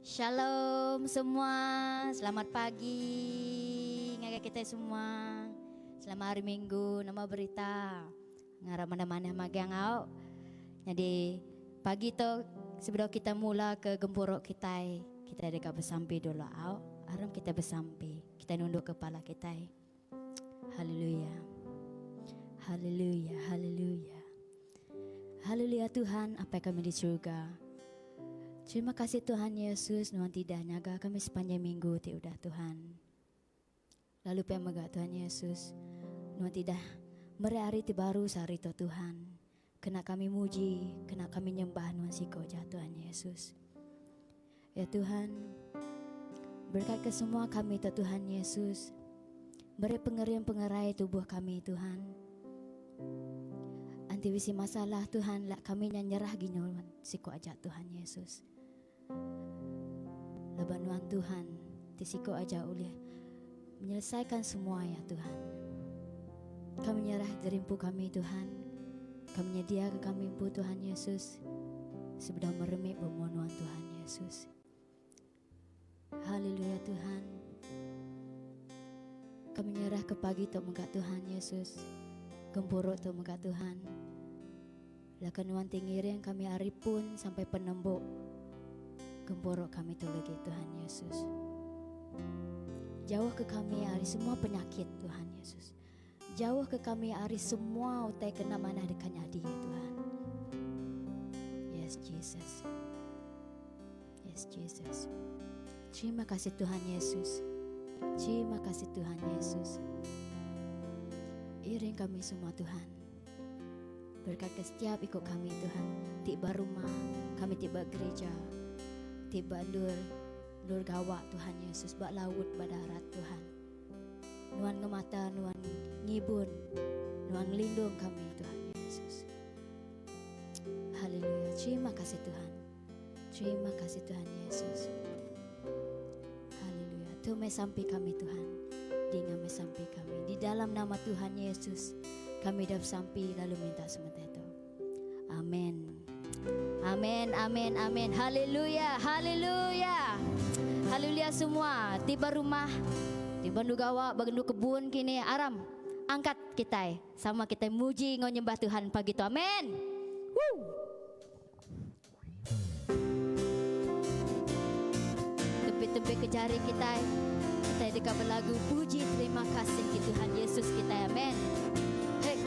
Shalom semua, selamat pagi ngaga kita semua. Selamat hari Minggu, nama berita ngara mana-mana magang au. Jadi pagi tu sebelum kita mula ke gempurok kita dekat bersampi dulu au. Aram kita bersampi, kita nunduk kepala kita. Haleluya. Haleluya, haleluya. Haleluya Tuhan, apa kami di surga. Terima kasih Tuhan Yesus, Nuhan tidak nyaga kami sepanjang minggu udah Tuhan. Lalu pemaga Tuhan Yesus, Nuhan tidak merehari baru sehari tu Tuhan. Kena kami muji, kena kami nyembah Nuhan siko jah Tuhan Yesus. Ya Tuhan, berkat ke semua kami tu Tuhan Yesus. Beri pengerian-pengerai tubuh kami Tuhan. Antivisi masalah Tuhan, lah kami nyerah gini siko aja Tuhan Yesus. Lebanuan Tuhan, tisiko aja oleh menyelesaikan semua ya Tuhan. Kami nyerah jerimpu kami Tuhan. Kami nyedia ke kami pu Tuhan Yesus. Sebelum meremik pemonuan Tuhan Yesus. Haleluya Tuhan. Kami nyerah ke pagi untuk muka Tuhan Yesus. Gempuruk untuk muka Tuhan. Lakan nuan tinggirin kami hari pun sampai penembuk. Gempuruk kami tu lagi Tuhan Yesus. Jauh ke kami hari semua penyakit Tuhan Yesus. Jauh ke kami hari semua utai kena mana dekatnya dia Tuhan. Yes Jesus. Yes Jesus. Terima kasih Tuhan Yesus. Terima kasih Tuhan Yesus. Iring kami semua Tuhan. Berkat ke setiap ikut kami Tuhan. Tiba rumah, kami tiba gereja. Tiba lur gawak Tuhan Yesus. Bak laut, bak darat Tuhan. Nuan ngemata, nuan ngibun. Nuan ngelindung kami Tuhan Yesus. Haleluya. Terima kasih Tuhan. Terima kasih Tuhan Yesus. Haleluya. Tuh sampai kami Tuhan. Dengan sampai kami. Di dalam nama Tuhan Yesus. Kami dah sampai lalu minta sementara itu. Amin. Amin, amin, amin. Haleluya, haleluya. Haleluya semua. Tiba rumah, tiba nugawa, bagendu kebun kini aram. Angkat kita, sama kita muji nyembah Tuhan pagi itu. Amin. Tepi-tepi ke jari kita dekat berlagu puji terima kasih ke Tuhan Yesus kita. Amin. Hey.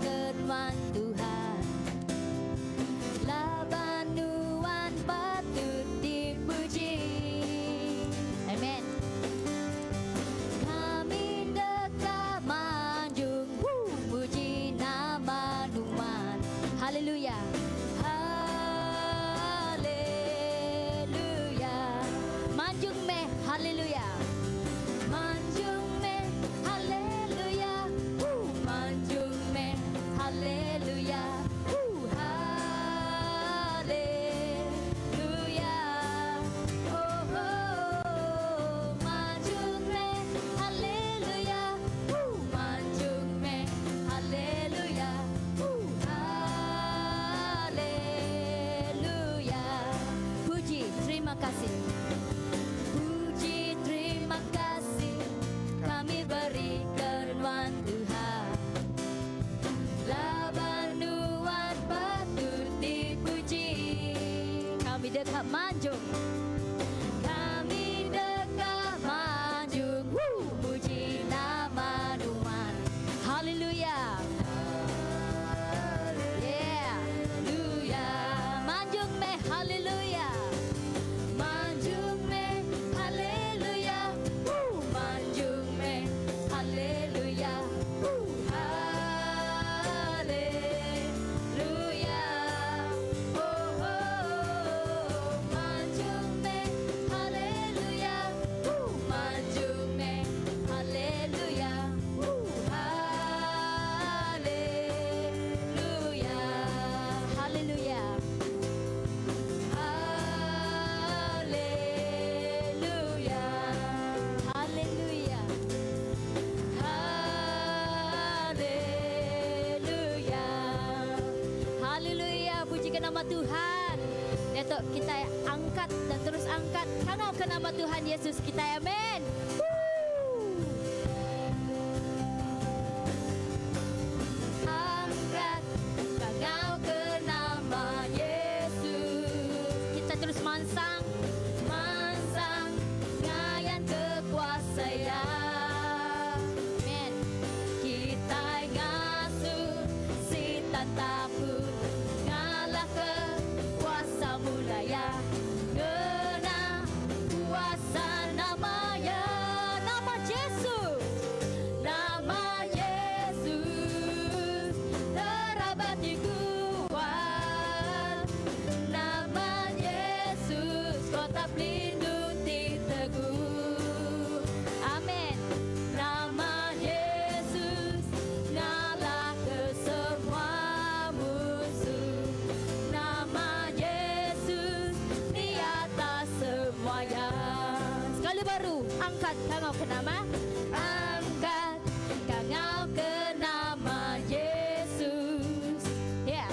Firman Tuhan, labanuan patut dipuji. Amin. Kami dekat manjung, puji nama Numan. Haleluya. Haleluya. nama Tuhan. Datuk kita angkat dan terus angkat kangau ke nama Tuhan Yesus kita, amin. Angkat kangau ke nama Yesus. Kita terus mansang ngayan kekuasaan. Amen. Kita ngasuh si tatapu ngalah ke kuasa mulaya. Ngena kuasa namanya, nama Yesus. Nama Yesus terabati kuat. Nama Yesus kota pelindung di teguh. Amin. Nama Yesus ngalah ke semua musuh. Nama Yesus di atas semuanya. Sekali baru angkat kangau ke nama. Angkat kangau ke nama Yesus. Ya.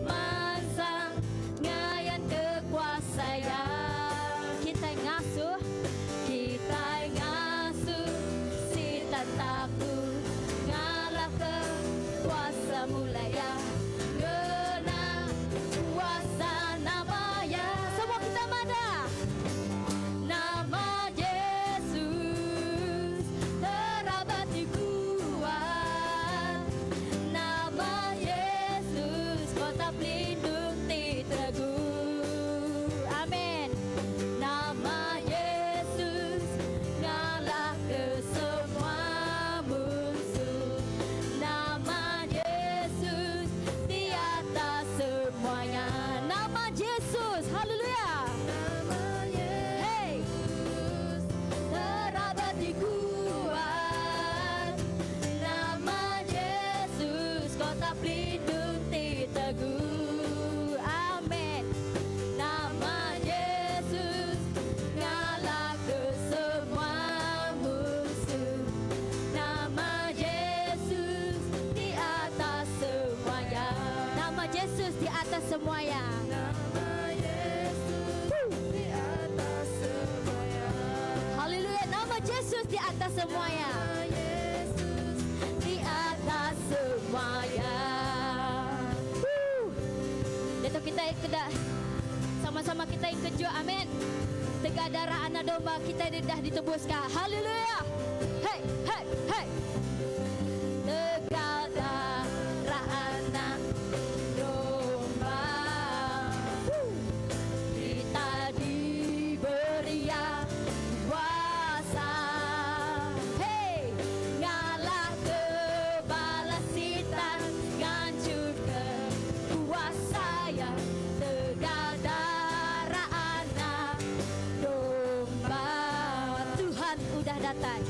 Mansang ngayan kekuasaan. Kita ngasuh si tataku ngalah ke kuasa mulaya. Ngena kuasa namanya. Semua kita mana? Nama Yesus terabati kuat. Nama Yesus kota pelindung di teguh. Amin. Nama Yesus ngalah ke semua musuh. Nama Yesus di atas semuanya. Nama Yesus, haleluya. Nama Yesus terabati kuat. Nama Yesus kota pelindung di teguh. Amin. Nama Yesus ngalah ke semua musuh. Nama Yesus di atas semuanya. Nama Yesus di atas semuanya. Nama Yesus di atas semuanya. Haleluya. Nama Yesus di atas semuanya. Nama Yesus di atas semuanya. Datuk kita kedah sama-sama kita yang keju, amin. Tegak darah anak domba kita dah ditebuskan. Haleluya. Hey, hey, hey. Tegak darah anak domba. Kita diberi kuasa. Hey, ngalah kebalas setan, ngancur kuasa yang tegak darah anak domba. Tuhan udah datang.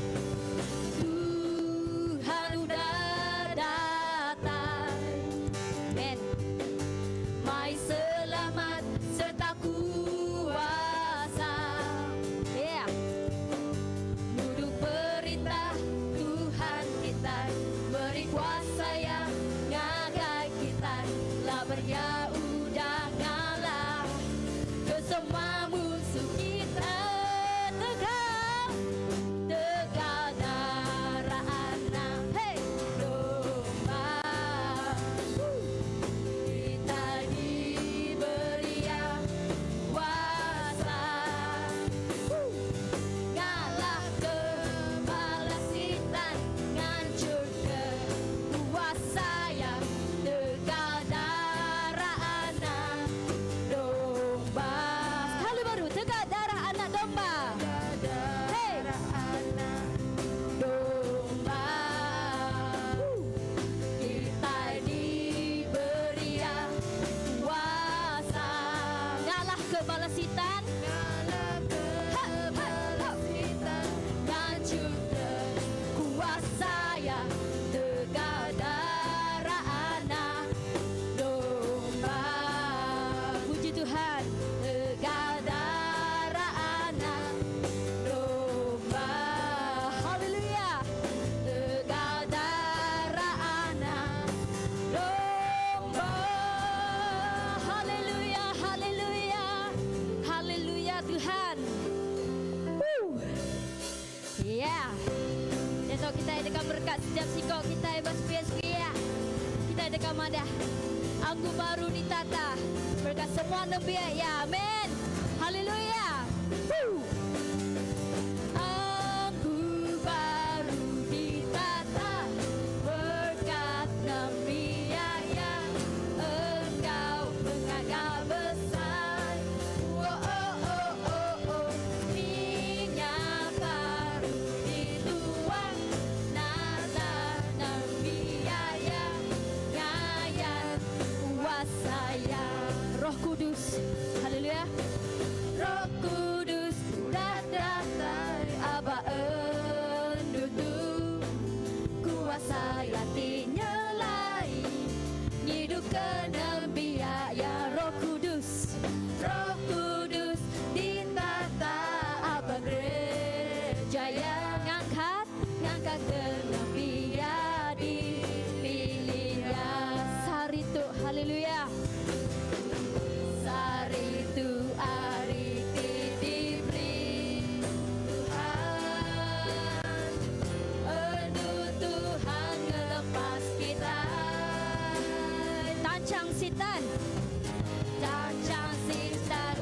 kamada. Anggur baru ditata berkat semua nabi ya. Amin. Haleluya. Anggur baru ditata berkat nabi ya. Engkau pengagap besar. Oh oh oh oh oh. Minyak baru dituang nada nabi ya. Ngayat kuasaya Roh Kudus. Haleluya. Roh Kudus datang aba endudu kuasa yati nyelai hidupkan nabi ya. Roh Kudus ditata aba gereja yang ngangkat ke nabi ya dipilihnya saritu. Haleluya. Saritu ariti diberi Tuhan. Aduh Tuhan ngelepas kita. Tancang sitan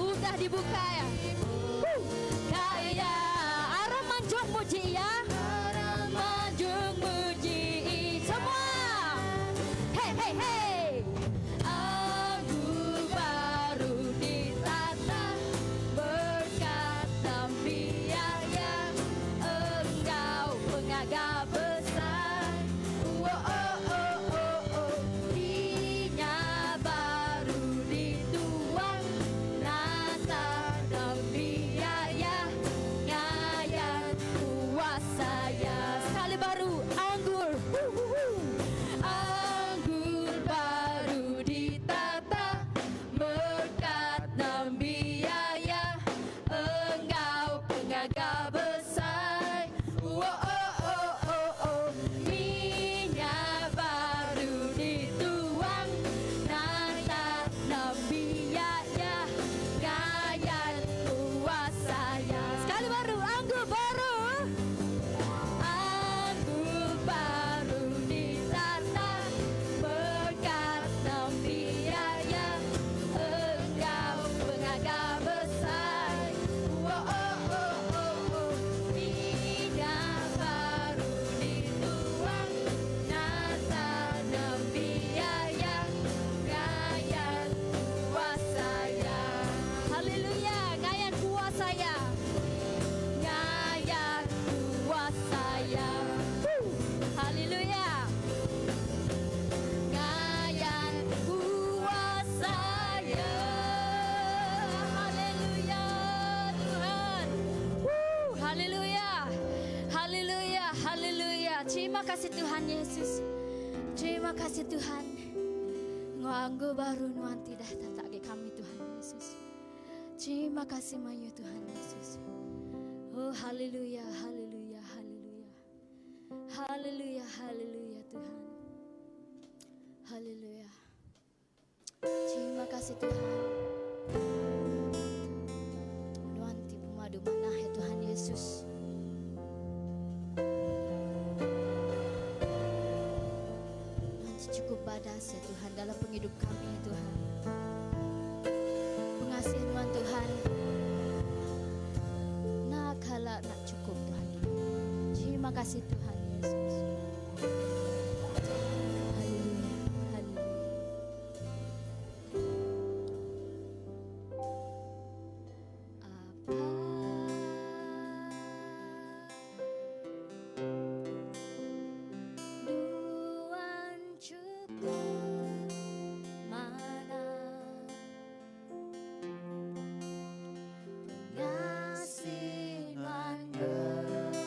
udah dibuka ya. Kaya arah manjung muji ya. Manjung muji semua. Hey hey hey. Anggur baru ditata berkat nabi ya. Engkau pengagap besar. Oh oh oh oh oh. Minyak baru dituang nata nabi ya. Ngayat kuasa ya. Sekali baru anggur. Anggur baru ditata berkat nabi ya. Engkau pengagap besar. Oh oh oh oh oh. Minyak baru dituang nata nabi ya. Ngayat kuasa ya. Sekali baru anggur baru. Anggur baru ditata berkat nabi ya. Engkau pengagap besar. Oh oh oh oh oh. Minyak baru dituang nata nabi ya. Ngayat kuasa ya. Haleluya. Ngayat kuasa ya. Ngayat kuasa ya. Haleluya. Ngayat kuasa ya. Haleluya Tuhan. Haleluya. Haleluya. Haleluya. Terima kasih Tuhan Yesus. Terima kasih Tuhan. Nganggo baru nuan tidak tatak kami Tuhan Yesus. Terima kasih mayu Tuhan Yesus. Oh haleluya. Haleluya. Haleluya. Haleluya. Haleluya Tuhan. Haleluya. Terima kasih Tuhan. Nuanti pemadu manah ya Tuhan Yesus. Nuanti cukup badas ya Tuhan dalam penghidup kami ya Tuhan. Pengasihan Tuhan Tuhan. Nak kala nak cukup Tuhan. Terima kasih Tuhan Yesus. Haleluya. Haleluya. Apa Tuhan cukup mana pengasih Tuhan berlimpah.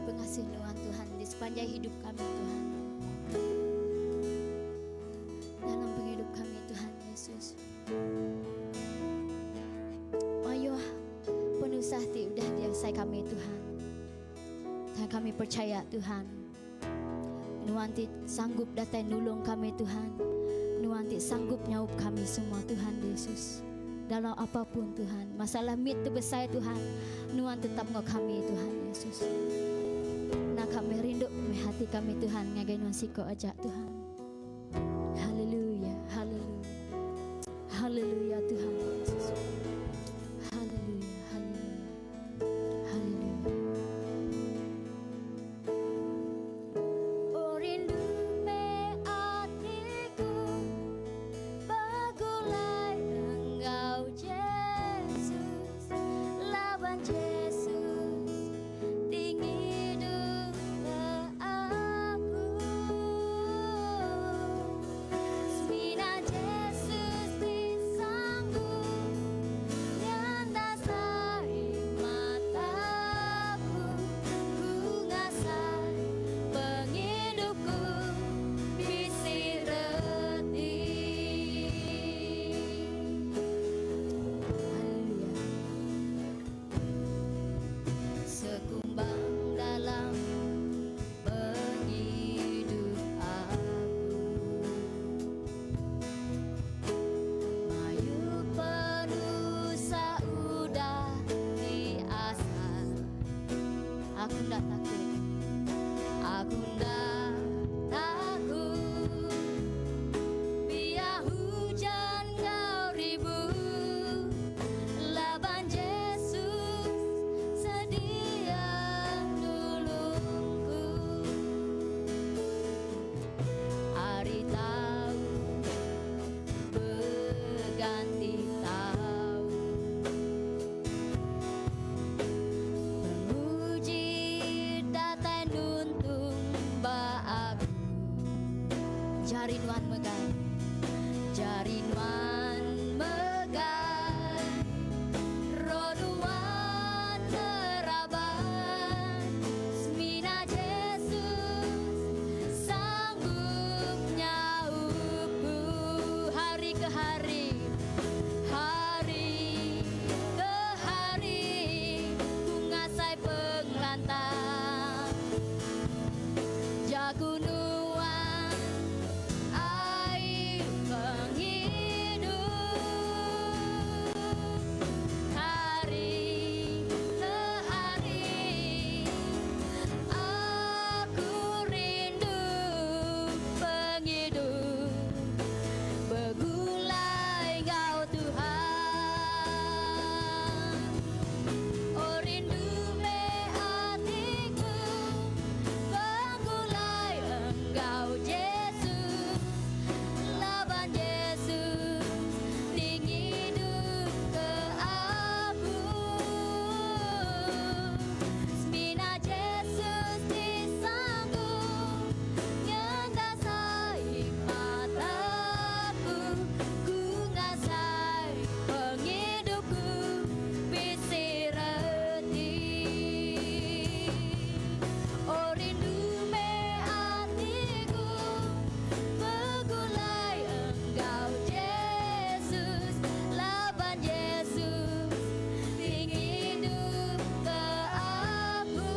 pengasih Tuhan, Tuhan di sepanjang hidup kami Tuhan. Dalam penghidup kami Tuhan Yesus. Ayo penuh sahti udah diasai kami Tuhan. Dan kami percaya Tuhan. Nuanti sanggup datang nulung kami Tuhan. Nuanti sanggup nyaup kami semua Tuhan Yesus. Dalam apapun Tuhan, masalah mit terbesar Tuhan, Nuan tetap ngok kami Tuhan Yesus. Nah kami rindu hati kami Tuhan, ngagai Nuan siko aja Tuhan. Haleluya, haleluya, haleluya Tuhan Yesus. Haleluya, haleluya, haleluya. Oh rindu me hatiku, bagulai Engkau Yesus, lawan Yesus, tinggi duka aku. Semina Yesus disanggup, nyandasai mataku, ku ngasai pengidupku, bisi reti. Haleluya. Sekumbang dalam penghidup aku, mayu penuh saudah di asa. Aku ndak takut, aku ndak takut, biar hujan kau ribut, laban Yesus sedia nulungku. Hari tahu berganti tahun, penguji datang nuntung ba aku. Jari Nuan megang, jari Nuan megang, roh Nuan neraban. Semina Yesus sanggup nyaupku, hari ke hari, hari ke hari, ku ngasai penglantang. Jago Nuan air penghidup, hari ke hari, aku rindu penghidup, begulai Engkau Tuhan. Oh rindu me hatiku, begulai Engkau Yesus, laban Yesus, tinggi duka aku. Semina Yesus disanggup, nyandasai mataku, ku ngasai pengidupku, bisi reti. Oh rindu me hatiku, begulai Engkau Yesus, laban Yesus, tinggi duka aku.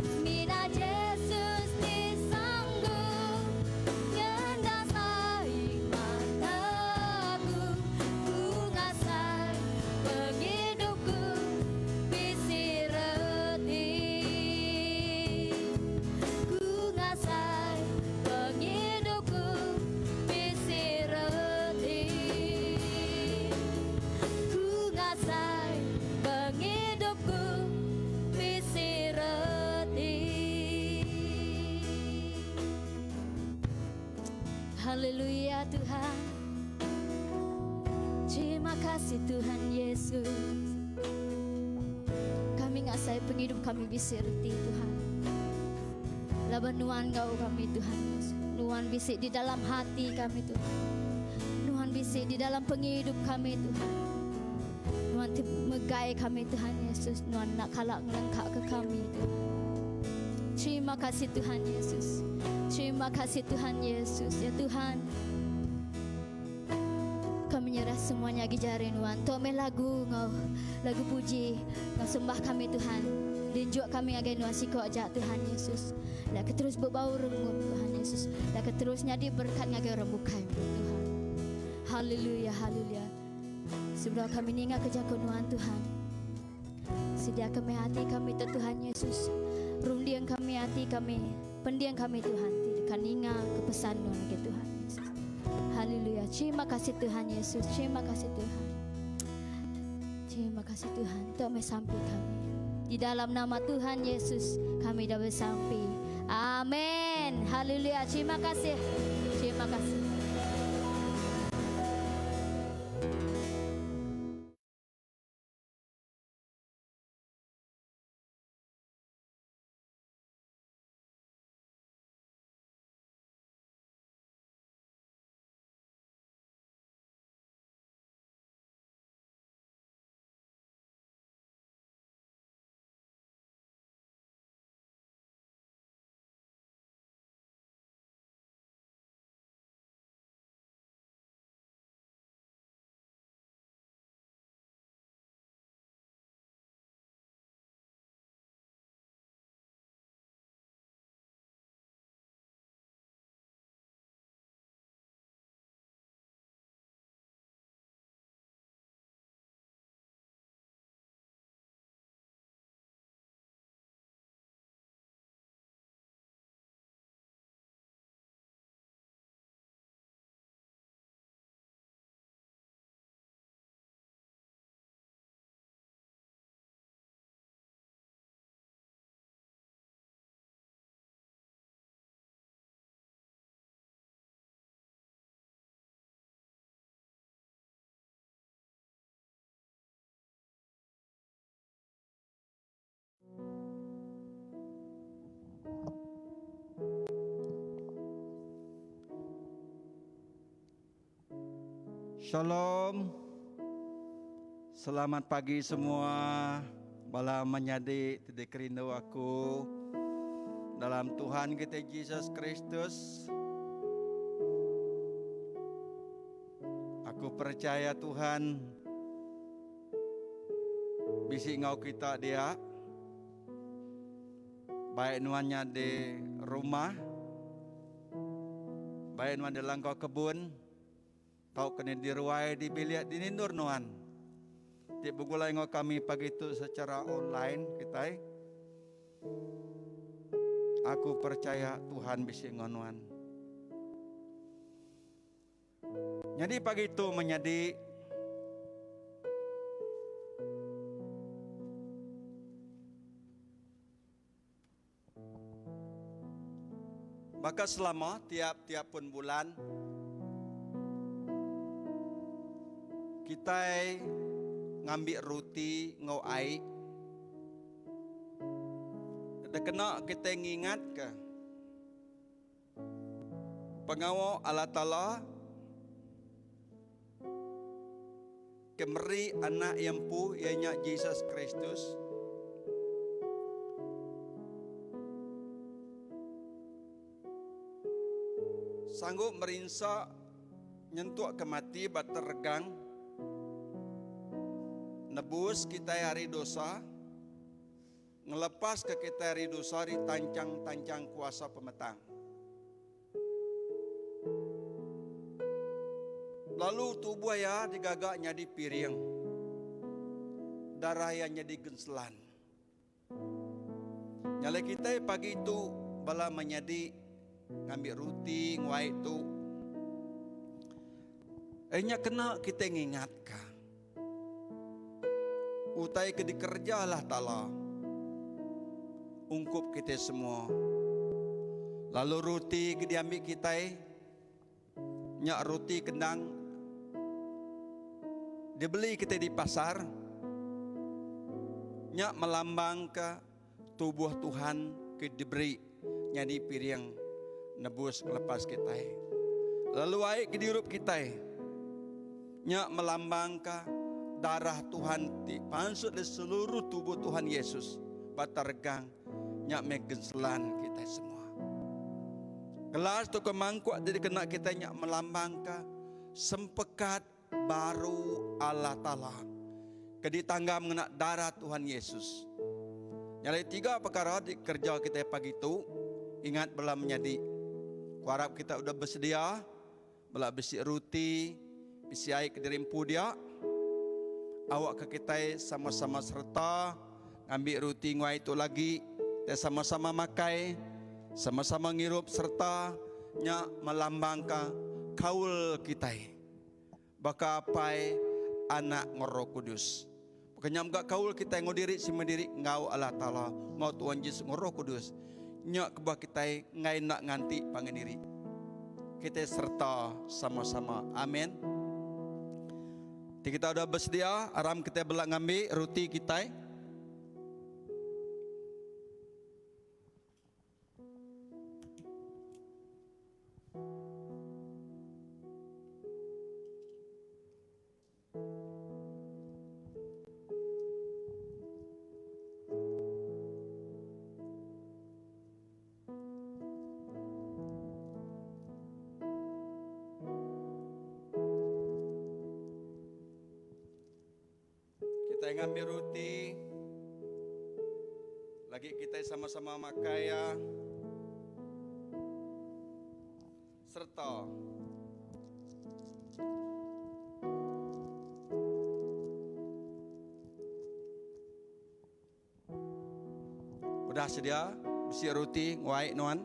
Semina Yesus disanggup, nyandasai mataku, ku ngasai pengidupku, bisi reti. Ku ngasai pengidupku, bisi reti. Ku ngasai pengidupku, bisi reti. Haleluya Tuhan. Terima kasih Tuhan Yesus. Kami ngasai penghidup kami bisi reti Tuhan. Laban Nuan Engkau kami Tuhan Yesus. Nuan bisik di dalam hati kami Tuhan. Nuan bisik di dalam penghidup kami Tuhan. Nuan megai kami Tuhan Yesus, Tuhan nak kalak melengkap ke kami Tuhan. Terima kasih Tuhan Yesus. Terima kasih Tuhan Yesus. Ya Tuhan, kami nyerah semuanya gijarin Tuhan. Tuhan lagu ngau, lagu puji, ngau sembah kami Tuhan. Dinjuk kami agai nuasiko aja Tuhan Yesus. Laka terus berbau rengut Tuhan Yesus. Laka terus nyadi berkat ngagai rembukai Tuhan. Haleluya, haleluya. Sebelum kami ningat kejakuan Tuhan, sedia kami hati kami Tuhan Yesus. Rundiang kami hati kami, pendiang kami Tuhan. Tidak ningat kepesan Tuhan Yesus. Haleluya. Terima kasih Tuhan Yesus. Terima kasih Tuhan. Terima kasih Tuhan. Tuhan sampai kami. Di dalam nama Tuhan Yesus kami dah bersampai. Amin. Haleluya. Terima kasih. Terima kasih. Shalom. Selamat pagi semua. Bala menyadi tidak kerindu aku dalam Tuhan kita Yesus Kristus. Aku percaya Tuhan bisi ngau kita dia baik nuannya di rumah, baik nuan di langkau kebun, tau kena diruai di bilik di nindur nuan. Di bugulai ngau kami pagi itu secara online kita. Aku percaya Tuhan bisa ngonuan. Jadi pagi itu menjadi maka selama tiap-tiap pun bulan kita ngambil roti ngau air. Ada kena kita ngingat ke pengawa Allah Ta'ala kemeri anak yang pu ianya Yesus Kristus sanggup merinsa nyentuh kemati batergang nebus kita hari dosa, ngelepas ke kita hari dosa di tancang-tancang kuasa pemetang. Lalu tubuh ya digagaknya di piring, darah yang jadi genselan. Nyala kita pagi itu bala menyadi ngambil roti nguai itu. Nya kena kita ngingatkan. Utai ke dikerja Allah Ta'ala ungkup kita semua. Lalu roti ke diambil kita nyak roti kendang dibeli kita di pasar nyak melambang ke tubuh Tuhan ke diberi nyadi piring nebus lepas kita. Lalu air ke diurup kita nyak melambang ke darah Tuhan ti pansut di seluruh tubuh Tuhan Yesus batargang nyak megenselan kita semua. Gelas tu kemangkuk jadi kena kita nyak melambangkan sempekat baru Allah Ta'ala kedi tangga mengenak darah Tuhan Yesus. Nyalai 3 perkara di kerja kita pagi itu. Ingat belah menjadi kuarap kita udah bersedia belah besi roti besi air ke dirimpu dia. Awak ke kita sama-sama serta ngambil roti nguai itu lagi, kita sama-sama makai, sama-sama ngirup serta nya melambangkan kaul kita. Baka apai anak Roh Kudus. Bukannya enggak kaul kita ngodiri si mendiri ngau Allah Ta'ala mau Tuhan Yesus Roh Kudus. Nya kebah kita ngai nak nganti pangendiri. Kita serta sama-sama. Amin. Kita udah bersedia, aram kita belak ngambil roti kita. Kita ngambil roti, lagi kita sama-sama makan ya, serta udah sedia besi roti nguai nuan.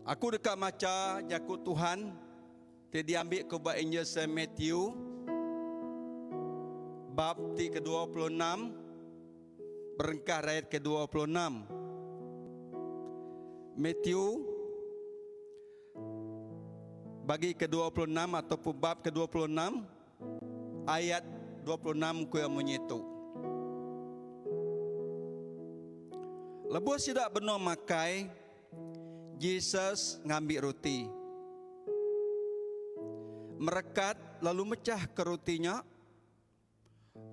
Aku dekat maca jakut Tuhan, dia diambil ke bab Injil Saint Matthew bab ke-26 berengkah ayat ke-26. Matthew bagi ke-26 ataupun bab ke-26 ayat 26 ku yang menyitu. Lepas tidak benar makai, Yesus ngambil roti, merekat lalu mecah ke rotinya.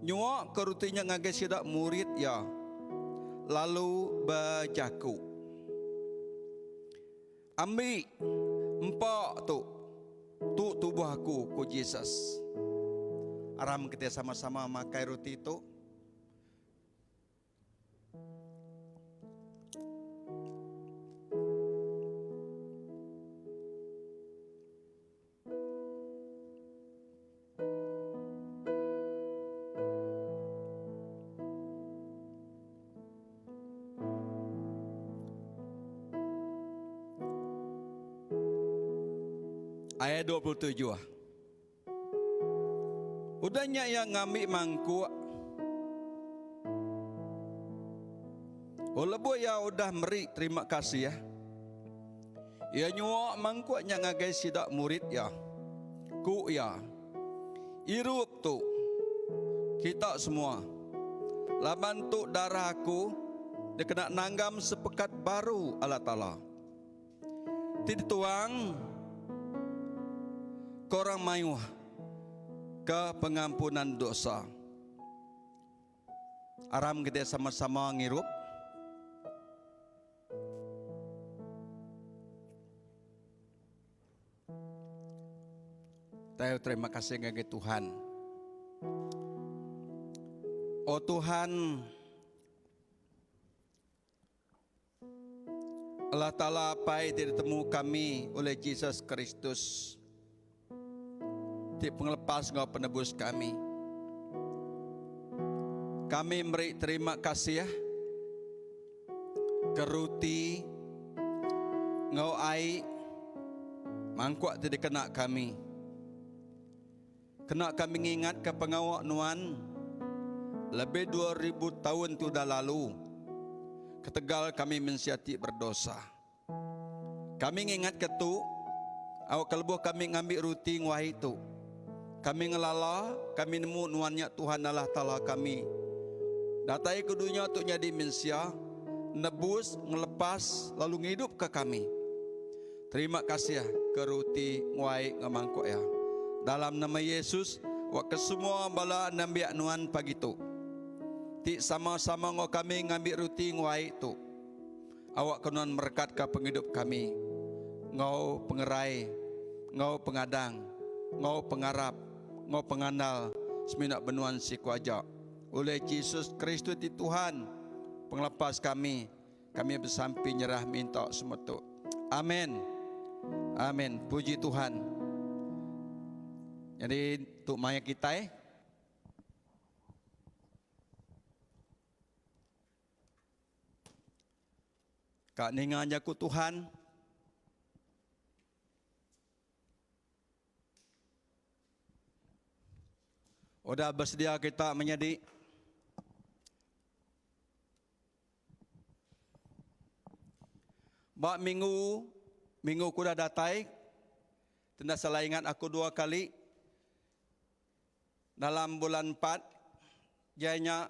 Nyuak ke rutinya ngagai sidak murid ya, lalu berjaku. Ambil empat tu tubuh aku ku Yesus. Aram kita sama-sama makai roti itu. Ayat 27. Udahnya yang ngambil mangkuk. Oleh ya udah meri terima kasih ya. Ya nyuak mangkuknya ngagai sidak murid ya. Ku ya. Irup tu kita semua. Laban tu darah aku dia kena nanggam sepekat baru Allah Ta'ala. Tidak tuang korang mayuh ke pengampunan dosa. Aram kita sama-sama ngirup. Terima kasih kepada Tuhan. Oh Tuhan, Allah Ta'ala apa yang ditemu kami oleh Yesus Kristus, pengelepas engkau penebus kami. Kami beri terima kasih ya. Keruti engkau ai mangkuk tidak kena kami. Kena kami ingat ke pengawak nuan lebih 2000 tahun tu dah lalu. Ketegal kami mensiati berdosa. Kami ingat ke tu awak kalbuh kami ngambil ruti nguah itu. Kami ngelala, kami nemu nuannya Tuhan Allah Ta'ala kami. Datai ke dunia untuk jadi manusia, nebus, ngelepas, lalu ngidup ke kami. Terima kasih ya, ke ruti, nguai, ngemangkuk ya. Dalam nama Yesus, Wak kesemua bala nambiak nuan pagi tu. Ti sama-sama ngo kami ngambil ruti nguai tu. Awak kenuan merkat ke penghidup kami. Ngau pengerai, ngau pengadang, ngau pengarap, ngau pengandal, seminak benuan si kuaja. Oleh Yesus Kristus di Tuhan, penglepas kami bersampi nyerah minta semua tu. Amin. Amin. Puji Tuhan. Jadi untuk maya kita Kak ninga jaku Tuhan. Udah bersedia kita menjadi bak minggu ku dah datai. Tenda salah ingat aku 2 kali dalam bulan 4 jadinya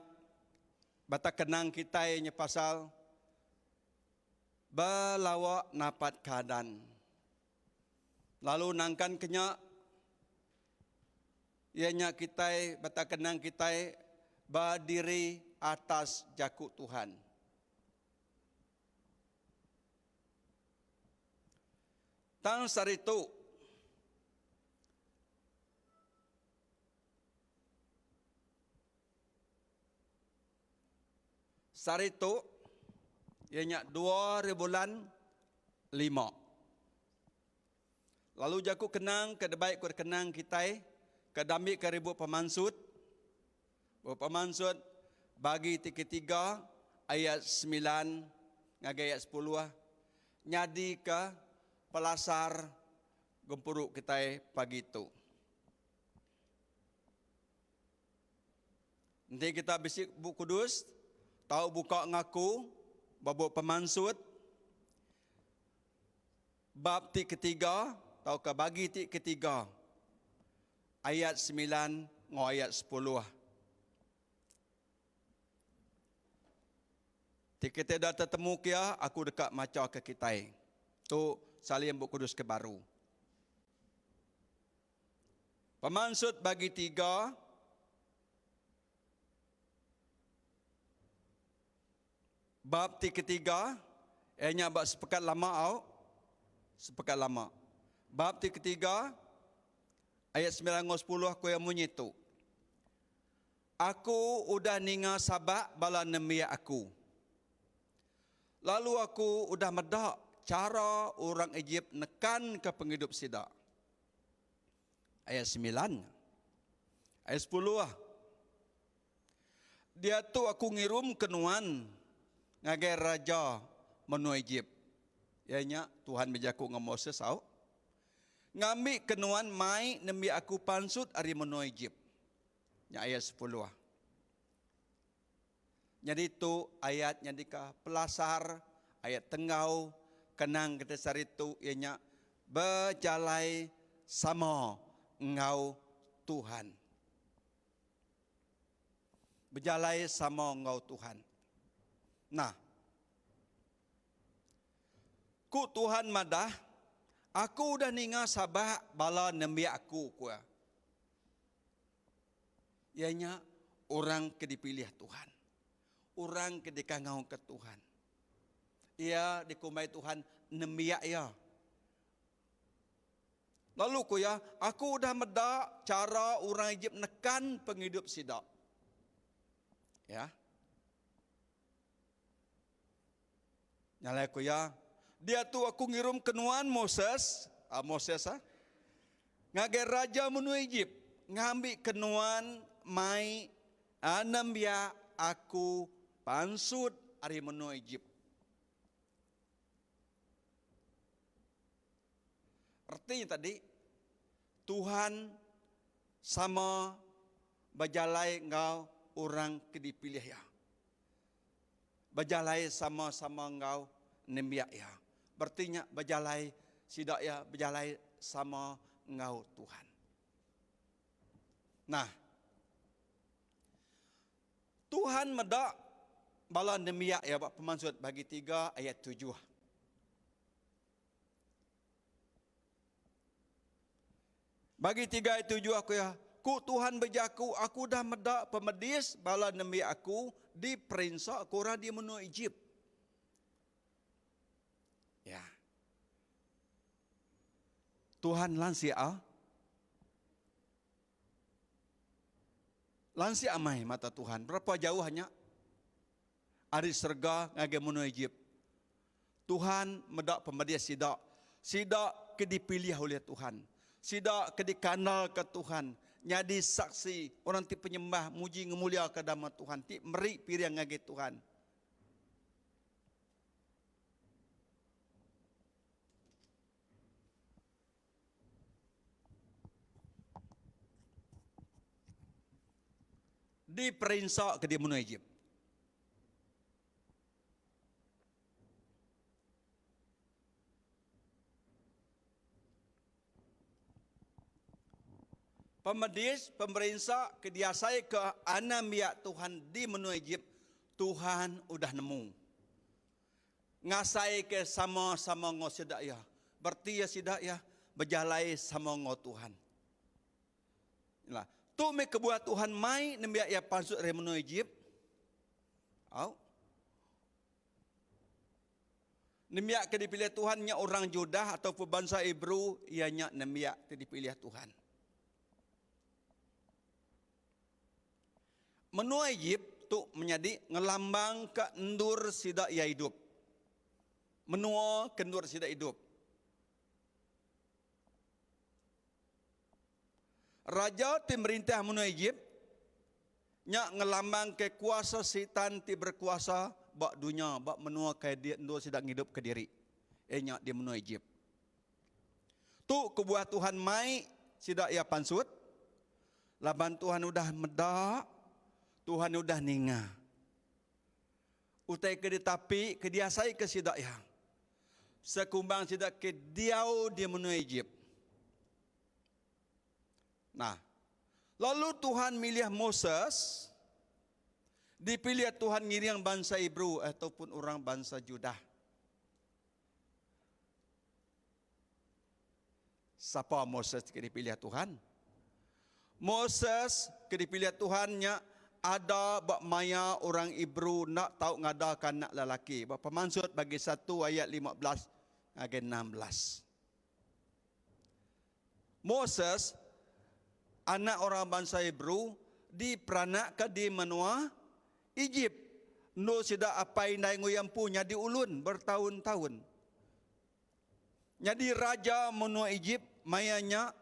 bata kenang kita nya pasal belawak napat keadaan. Lalu nangkan kenya ianya kita bata kenang kita berdiri atas jaku Tuhan. Tang saritu ianya 2005. Lalu jaku kenang kedebaik ku kenang kita kedambi ke ribu pemansut. Pemansut bagi tiga ayat 9 ngagai ayat 10 nyadi ke pelasar gempuruk kita pagi itu. Nanti kita bisik buku kudus, tahu buka ngaku babuk pemansut bab ti ketiga, tahu ke bagi ti ketiga ayat 9 ngo ayat 10. Ti kita dah tertemu kia aku dekat maca ke kita. Tu salim buku kudus ke baru. Pemansut bagi 3 bab ti ketiga ianya bab sepekat lama sepekat lama. Bab ti ketiga ayat 9 ngo 10 aku yang bunyi tu. Aku udah ninga sabak bala nemia aku. Lalu aku udah medak cara orang Egypt nekan ke penghidup sida. Ayat 9. Ayat 10. Dia tu aku ngirum kenuan ngagai raja menua Egypt. Ianya Tuhan bejaku dengan Moses ngambil kenuan mai nembi aku pansut ari menua Egypt. Nya ayat 10. Jadi itu ayatnya dika pelasar ayat tengau kenang kita sari itu ianya berjalai sama engau Tuhan. Berjalai sama engau Tuhan. Nah, ku Tuhan madah, aku udah ninga sabah bala nembi aku kuah. Ianya orang kedipilih Tuhan. Orang kedikangau ke Tuhan. Ia dikumai Tuhan nembiak ya. Lalu ku ya, aku udah medak cara orang Egypt nekan penghidup sidak. Ya. Nyalai ku ya, dia tu aku ngirum kenuan Moses, ngagai raja menua Egypt, ngambil kenuan mai anambia aku pansut ari menua Egypt. Artinya tadi Tuhan sama berjalai engkau orang kedipilih ya. Berjalai sama-sama engkau nembiak ya. Berartinya berjalai sidak ya, berjalai sama engkau Tuhan. Nah, Tuhan medak bala nembiak ya bak pemansut bagi 3 ayat 7. Bagi 3 ayat 7 aku ya, ku Tuhan bejaku, aku dah medak pemedis bala nemi aku di perinsa kura di menua Egypt. Ya. Tuhan lansia amai mata Tuhan. Berapa jauh hanya? Ari serga ngage menua Egypt. Tuhan medak pemedis sidak. Sidak ke dipilih oleh Tuhan. Sidak ke dikanal ke Tuhan. Nyadi saksi orang ti penyembah muji ngemulia ke dama Tuhan. Ti meri piriang ngage Tuhan. Di perinsa ke di menua Egypt. Pemedis, pemerintah kediasai ke anamia Tuhan di menua Egypt, Tuhan udah nemu. Ngasai ke sama-sama ngo sidaya. Berarti ya sidaya berjalai sama ngo Tuhan. Lah, tu me kebuat Tuhan mai nembia ya pansut re menua Egypt. Au. Nembia ke dipilih Tuhan nya orang Judah atau bangsa Hebrew ianya nembia ke dipilih Tuhan. Menua Egypt tu menjadi ngelambang ke endur sida ia hidup. Menua kendur sida hidup. Raja ti merintah menua Egypt nya ngelambang ke kuasa setan ti berkuasa bak dunia bak menua ke dia endur sida hidup ke diri. Nya di menua Egypt. Tu kebuah Tuhan mai sida ia pansut. Laban Tuhan udah medak. Tuhan udah ninga. Utai ke tapi kediasai ke sidak yang. Sekumbang sidak ke diau di menua Egypt. Nah, lalu Tuhan milih Moses. Dipilih Tuhan ngiring bangsa Hebrew ataupun orang bangsa Judah. Siapa Moses ke dipilih Tuhan? Moses ke dipilih Tuhannya ada bak maya orang Hebrew nak tahu ngadakan nak lelaki. Bak pemansut bagi 1 ayat 15 ayat 16. Moses anak orang bangsa Hebrew diperanak ke di menua Egypt. No sida apa indai nguyam punya di ulun bertahun-tahun. Jadi raja menua Egypt mayanya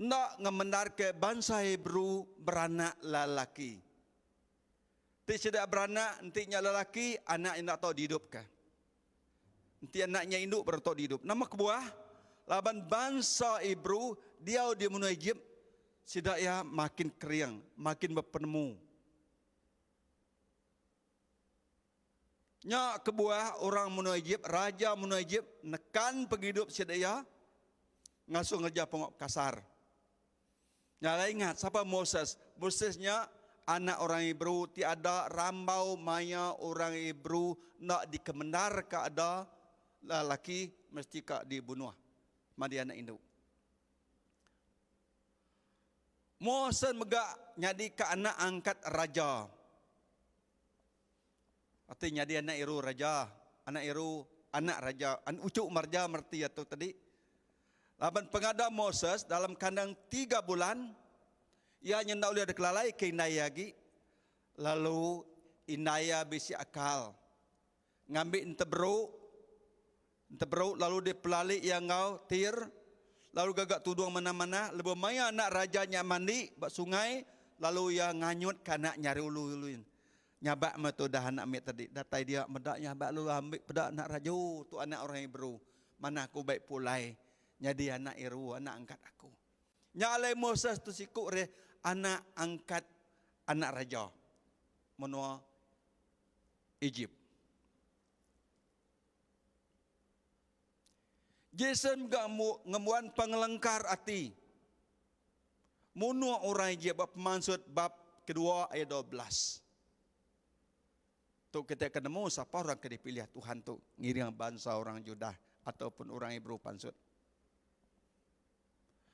nak ngemendar ke bangsa Hebrew beranak lelaki. Ti tidak beranak, nantinya lelaki, anak yang tak tahu dihidupkan. Nanti anaknya induk baru tahu dihidup. Nama kebuah, laban bangsa Hebrew, dia di menua Egypt, tidak ya makin keriang, makin berpenemu. Nya kebuah orang menua Egypt, raja menua Egypt, nekan penghidup sedaya, ngasuh ngerja pengok kasar. Nyala ingat siapa Moses? Mosesnya anak orang Hebrew, tiada rambau maya orang Hebrew nak dikemendar ke ada lelaki mesti ka dibunuh. Madi anak induk. Moses megak nyadi ke anak angkat raja. Artinya dia anak iru raja, anak iru anak raja, ucuk marja merti atau tadi. Laban pengada Moses dalam kandang 3 bulan, ia nyendak oleh kelalai ke Indaya lagi. Lalu Indaya bisi akal. Ngambil entebruk lalu dia pelalik yang ngau tir. Lalu gagak tudung mana-mana. Lebih maya anak rajanya mandi bak sungai. Lalu ia nganyut kanak nyari ulu-uluin. Nyabak metu dah anak ambil tadi. Datai dia medak nyabak lu ambil pedak anak raja. Tu anak orang Hebrew. Mana aku baik pulai. Jadi anak Iru, anak angkat aku. Nyalai Moses tu sikuk re anak angkat anak raja. Menua Egypt. Jason gak ngemuan pengelengkar hati. Menua orang Egypt bab pemansut bab kedua ayat 12. Tu kita ketemu siapa orang yang dipilih Tuhan tu ngiring bangsa orang Judah ataupun orang Hebrew pansut.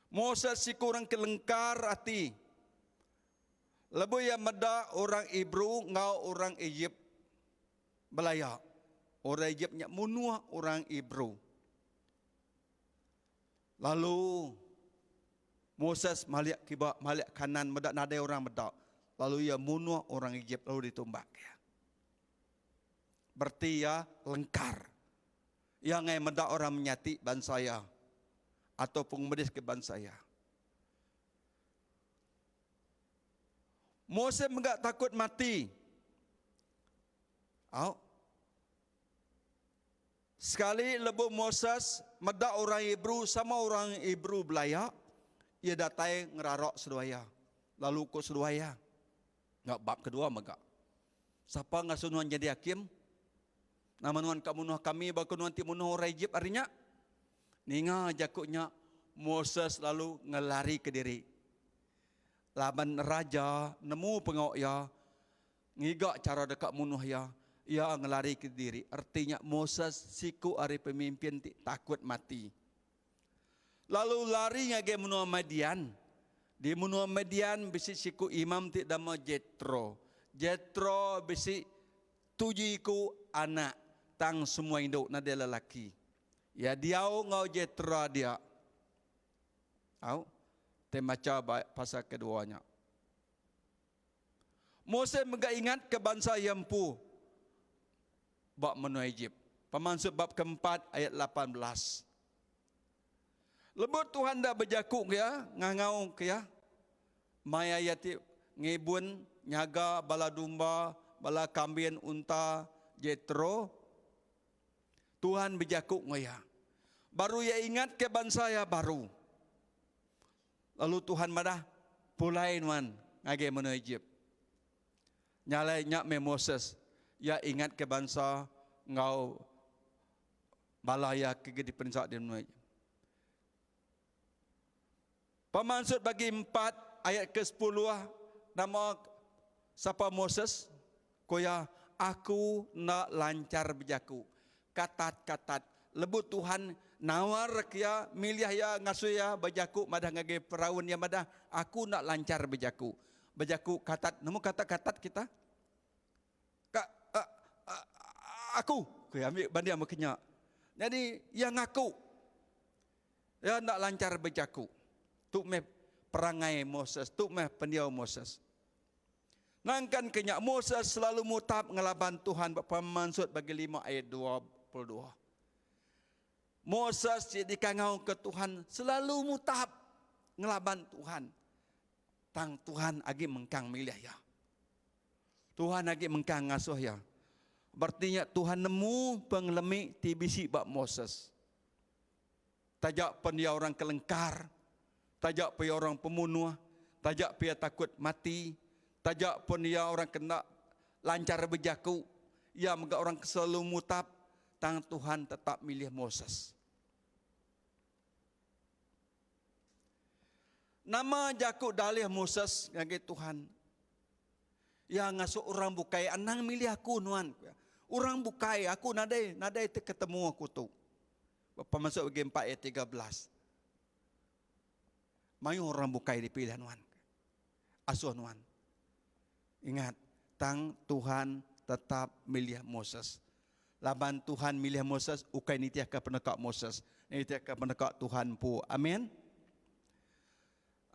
Moses si kurang kelengkar hati. Lebu yang meda orang Ibru ngau orang Egypt belaya. Orang Egypt nyak munuh orang Ibru. Lalu Moses malik kibak malik kanan meda nadai orang meda. Lalu ia munuh orang Egypt lalu ditumbak ya. Berarti ya lengkar. Yang ngai meda orang menyati bangsa ya atau pengmedis ke bangsa ya. Moses enggak takut mati. Sekali lebu Moses meda orang Hebrew sama orang Hebrew belaya, ia datai ngerarok seduaya. Lalu ko seduaya. Enggak bab kedua megak. Siapa ngasunuan jadi hakim? Nama nuan kamunuh kami baku nuan ti munuh orang Egypt arinya. Ninga jakuknya Moses lalu ngelari ke diri. Laban raja nemu pengok ya. Ngigak cara dekat munuh ya. Ia ngelari ke diri. Artinya Moses siku ari pemimpin takut mati. Lalu lari ngage menua Madian. Di menua Madian bisi siku imam ti dama Jetro. Jetro bisi tujiku anak tang semua induk nade lelaki. Ya diau ngau Jetro dia. Au temaca pasal keduanya. Moses megak ingat ke bangsa Yempu. Bab menua Egypt. Pemansut bab keempat ayat 18. Lebut Tuhan dah berjakuk ya, ngangau ke ya. Maya yati ngibun, nyaga, bala domba, bala kambing, unta, Jetro. Tuhan berjakuk ngaya. Baru ya ingat ke bangsa ya baru. Lalu Tuhan madah pulai nuan ngage menua Egypt. Nyalai nyak me Moses. Ya ingat ke bangsa ngau balaya ke di pensak di menua Egypt. Pemansut bagi 4 ayat ke-10 nama siapa Moses? Koya aku nak lancar berjaku. Katat-katat. Lebut Tuhan nawar kia milih ya ngasuh ya berjaku madah ngage peraun ya madah aku nak lancar berjaku. Berjaku katat. Nemu kata-katat kita? Aku. Koya ambil bandia makanya. Jadi yang aku. Ya nak lancar berjaku. Tuk meh perangai Moses, tuk meh pendiau Moses. Nangkan kenyak Moses selalu mutab ngelaban Tuhan pemansut bagi 5 ayat 22. Moses jadi kangau ke Tuhan selalu mutab ngelaban Tuhan. Tang Tuhan agi mengkang milih ya. Tuhan agi mengkang ngasuh ya. Berarti Tuhan nemu pengelemi tibisi bab Moses. Tajak pendia orang kelengkar. Tajak pia orang pembunuh, tajak pia takut mati, tajak pun dia orang kena lancar berjaku, ia megak orang selalu mutab, tang Tuhan tetap milih Moses. Nama jaku dalih Moses ngage Tuhan. Ya ngasuh orang bukai, anang milih aku nuan. Orang bukai, aku nadai ketemu aku tu. Bapak masuk bagi 4 ayat 13. Mayu orang bukai dipilih nuan. Asuh nuan. Ingat, tang Tuhan tetap milih Moses. Laban Tuhan milih Moses, ukai nitiah ke penekak Moses. Nitiah ke penekak Tuhan pu. Amin.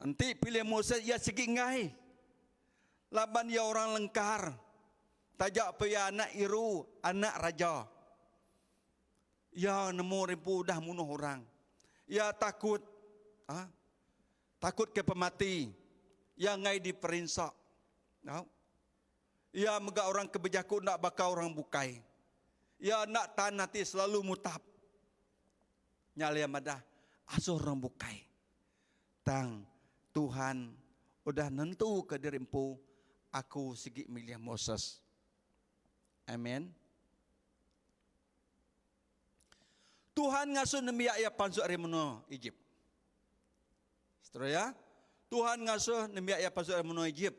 Nanti pilih Moses, ia segi ngai. Laban ia orang lengkar. Tajak pia anak iru, anak raja. Ia nemu ribu dah munuh orang. Ia takut. Takut ke pemati yang ngai diperinsak. Ia megak orang kebejaku nak bakal orang bukai. Ia nak tan nanti selalu mutab. Nyalia madah asuh orang bukai. Tang Tuhan udah nentu ke dirimpu aku segi milih Moses. Amin. Tuhan ngasuh nembia ia pansuk ari menua Egypt. Seterusnya, Tuhan ngasuh nembia ia pansuk ari menua Egypt.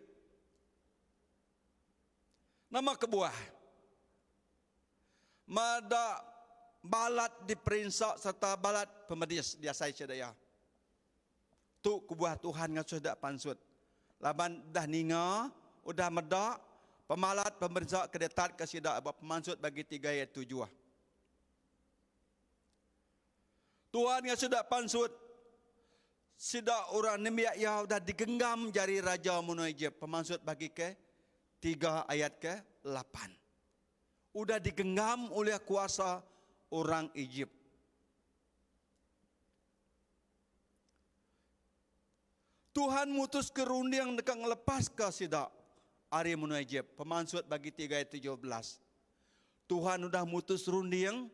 Nama kebuah. Mada balat diperinsak serta balat pemedis diasai cedaya. Tu kebuah Tuhan ngasuh dak pansut. Laban dah ninga, udah medak, pemalat pemerintah kedetat ke sidak pemansut bagi 3 ayat 7. Tuhan ngasuh dak pansut. Sidak orang nemiak ya udah digenggam jari raja Munoi Egypt. Pemansut bagi ke 3 ayat ke 8. Udah digenggam oleh kuasa orang Egypt. Tuhan mutus kerundiang dekat ngelepas ke sidak Ari Munoi Egypt. Pemansut bagi 3 ayat 17. Tuhan udah mutus rundiang.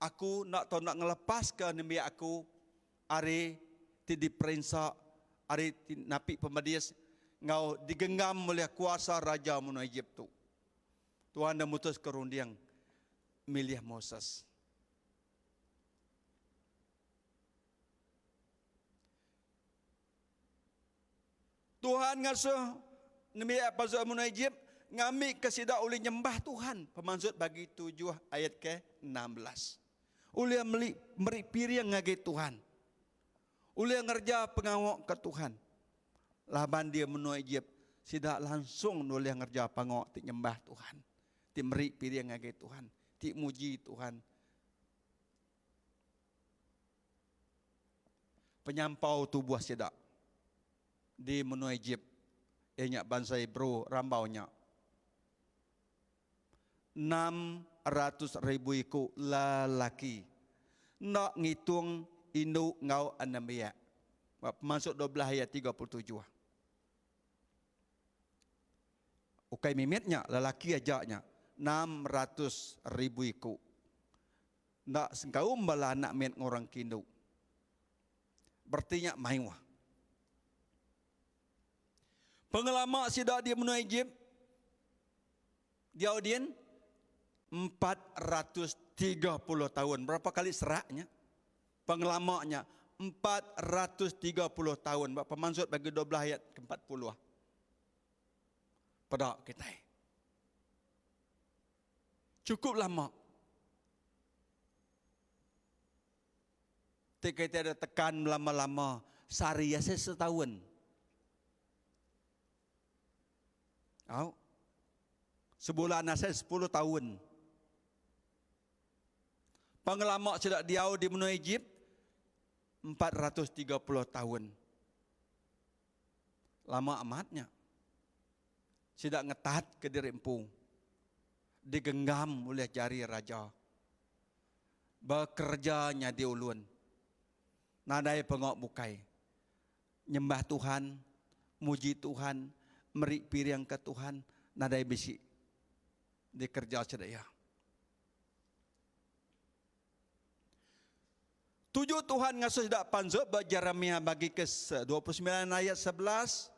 Aku nak tahu nak ngelepas ke nemiak aku. Ari di perinsa, ari napi pemadias ngau digenggam oleh kuasa raja Munoi Egypt tu. Tuhan dah mutus kerundiang milih Moses. Tuhan ngasuh nemiak pasal Munoi Egypt ngambil kesidak oleh nyembah Tuhan. Pemansut bagi 7 ayat ke 16. Oleh meri piriang ngage Tuhan. Oleh ngerja pengawak ke Tuhan. Laban dia Munoi Egypt. Sidak langsung oleh ngerja pengawak ti nyembah Tuhan. Ti meri piriang ngage Tuhan. Ti muji Tuhan. Penyampau tubuh sidak. Di Munoi Egypt. Ianya bangsa Hebrew rambaunya. 600,000 iku lalaki. Nak ngitung induk ngau anamia. Masuk 12 ayat 37. Ukai mimitnya lelaki ajaknya 600,000 iku. Nak sengkau mbala anak mit orang kindu. Berarti maiwah. Pengelama sidak dia Munoi Egypt. Dia audien 430 tahun. Berapa kali seraknya? Pengelamanya 430 tahun. Pemansut bagi 12 ayat ke 40. Pada kita. Cukup lama. Kita ada tekan lama-lama. Sari ya setahun. Oh. Sebulan saya 10 tahun. Pengelama sidak diau di Munoi Egypt 430 tahun. Lama amatnya. Sidak ngetat ke dirempung. Digenggam oleh jari raja. Bekerjanya di ulun. Nadai pengok bukai. Nyembah Tuhan, muji Tuhan, meri piriang ke Tuhan, nadai bisi. Dikerja sedaya. 7 Tuhan ngasuh dak panzuk bagi Jeremia bagi ke 29 ayat 11.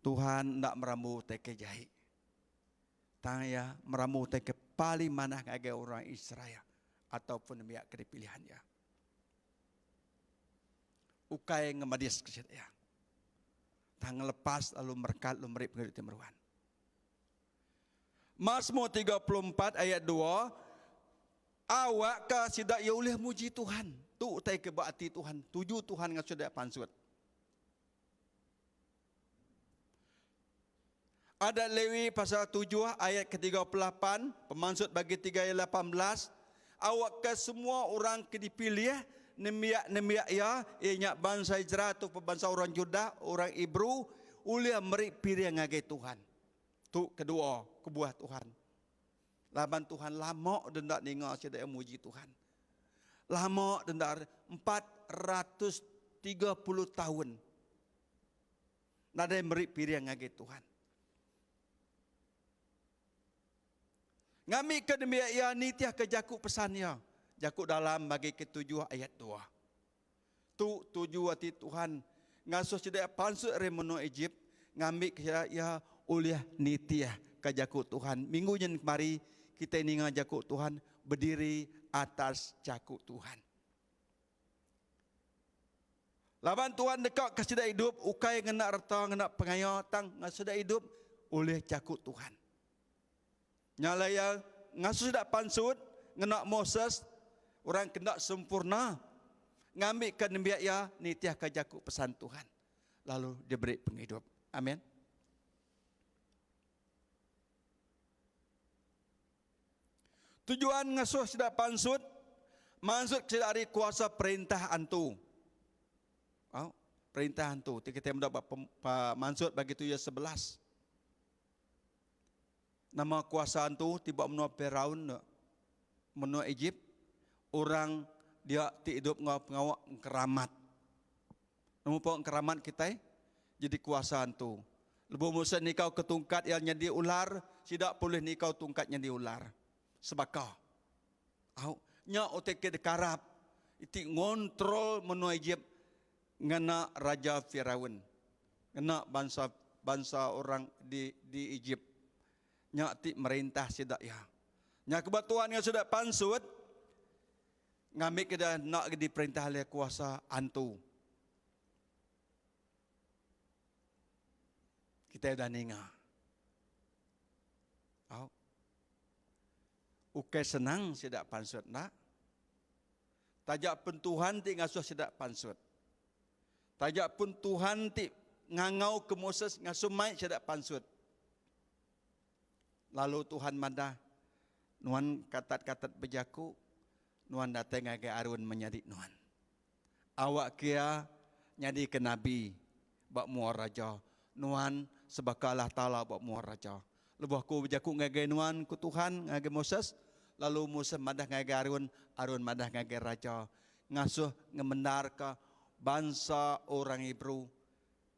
Tuhan ndak meramu teke jahi. Tanya meramu teke paling mana kage orang Israel ataupun miak kedipilihannya. Ukai ngemadis kesit ya. Tang lepas lalu merkat lalu merip ngedit meruan. Mazmur 34 ayat 2. Awak ka sidak ya oleh muji Tuhan. Tu utai kebakti Tuhan. 7 Tuhan ngasuh dak pansut. Ada Lewi pasal 7 ayat ke-38. Pemansut bagi 3 ayat 18. Awak ke semua orang kedipilih. Nemiak ya. Ianya bangsa Israel tu bangsa orang Judah. Orang Hebrew. Oleh merip pilih ngagai Tuhan. Tu kedua, kebuah Tuhan. Laban Tuhan lama dan tak dengar sedaya muji Tuhan. Lama dan tak 430 tahun. Nadai meri piriang ngage Tuhan. Ngami ke demiak ya nitiah ke jakuk pesannya. Jakuk dalam bagi ke-7 ayat 2. Tu 7 hati Tuhan. Ngasuh sedaya pansut remono Egypt. Ngambil ke ya oleh nitiah kajakut Tuhan. Minggu yang kemari kita ini ngajakut Tuhan berdiri atas jakut Tuhan. Laban Tuhan dekat ke sedak hidup, ukai ngena harta, ngena pengayatan, ngasudah hidup oleh jakut Tuhan. Nyala yang ngasuh sedak pansut, ngenak Moses, orang kena sempurna. Ngambil ke nembiak ya, nitiah kajaku pesan Tuhan. Lalu diberi penghidup. Amin. Tujuan ngasuh sidak pansut, maksud sidak dari kuasa perintah antu. Perintah antu. Kita mendapat mansut bagi tu ya 11. Nama kuasa antu tiba menua Firaun, menua Egypt, orang dia hidup ngawak keramat. Namun pun keramat kita jadi kuasa antu. Lebu Musa nikau ketungkat yang jadi ular, tidak boleh nikau tungkatnya di ular. Sebakau. Nya otek dekarap, itu ngontrol menua Egypt, ngena Raja Firaun, ngena bangsa orang di Egypt. Nya ti merintah sidak ya. Nya kebetulan yang sudah pansut, ngambil kita nak diperintah oleh kuasa antu. Kita dah ninga. Ukai senang sidak pansut nak. Tajak pun Tuhan ti ngasuh sidak pansut. Tajak pun Tuhan ti ngangau ke Moses ngasuh mai sidak pansut. Lalu Tuhan madah nuan katat-katat bejaku, nuan datang ke Arun menjadi nuan. Awak kia nyadi ke Nabi, bak muar raja. Nuan sebakalah ta'ala bak muar raja. Lebuh ku bejaku ngagai nuan ku Tuhan, ngagai Moses. Lalu Musa madah ngagai Arun, Arun madah ngagai raja. Ngasuh ngemendar ke bangsa orang Hebrew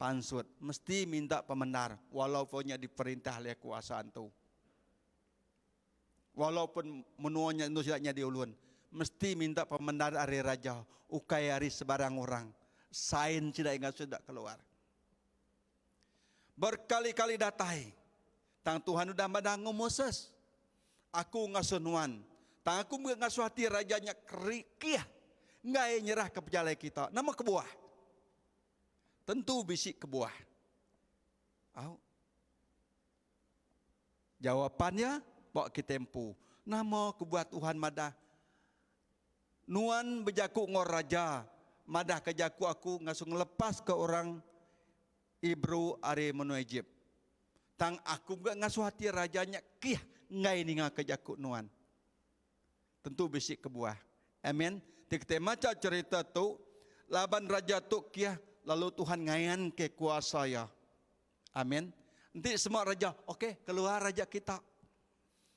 pansut. Mesti minta pemendar, walaupunnya diperintah oleh kuasaan tu. Walaupun menuanya itu tidaknya diulun, mesti minta pemendar hari raja, ukai hari sebarang orang, sain tidak ingat sudah keluar. Berkali-kali datai, tang Tuhan sudah madangu Moses, aku ngasuh nuan, tang aku ngasuh hati rajanya kerikih, ngai nyerah ke pejalai kita, nama kebuah, tentu bisik kebuah. Jawapannya, bawa kita tempu. Nama kebuat Tuhan madah. Nuan bejaku ngor raja. Madah kejaku aku ngasuh ngelepas ke orang Hebrew are menua Egypt. Tang aku gak ngasuh hati rajanya kih ngai ninga kejaku nuan. Tentu bisik kebuah. Amin. Kita maca cerita tu laban raja tu kih lalu Tuhan ngayan ke kuasa ya. Amin. Nanti semua raja, okey, keluar raja kita.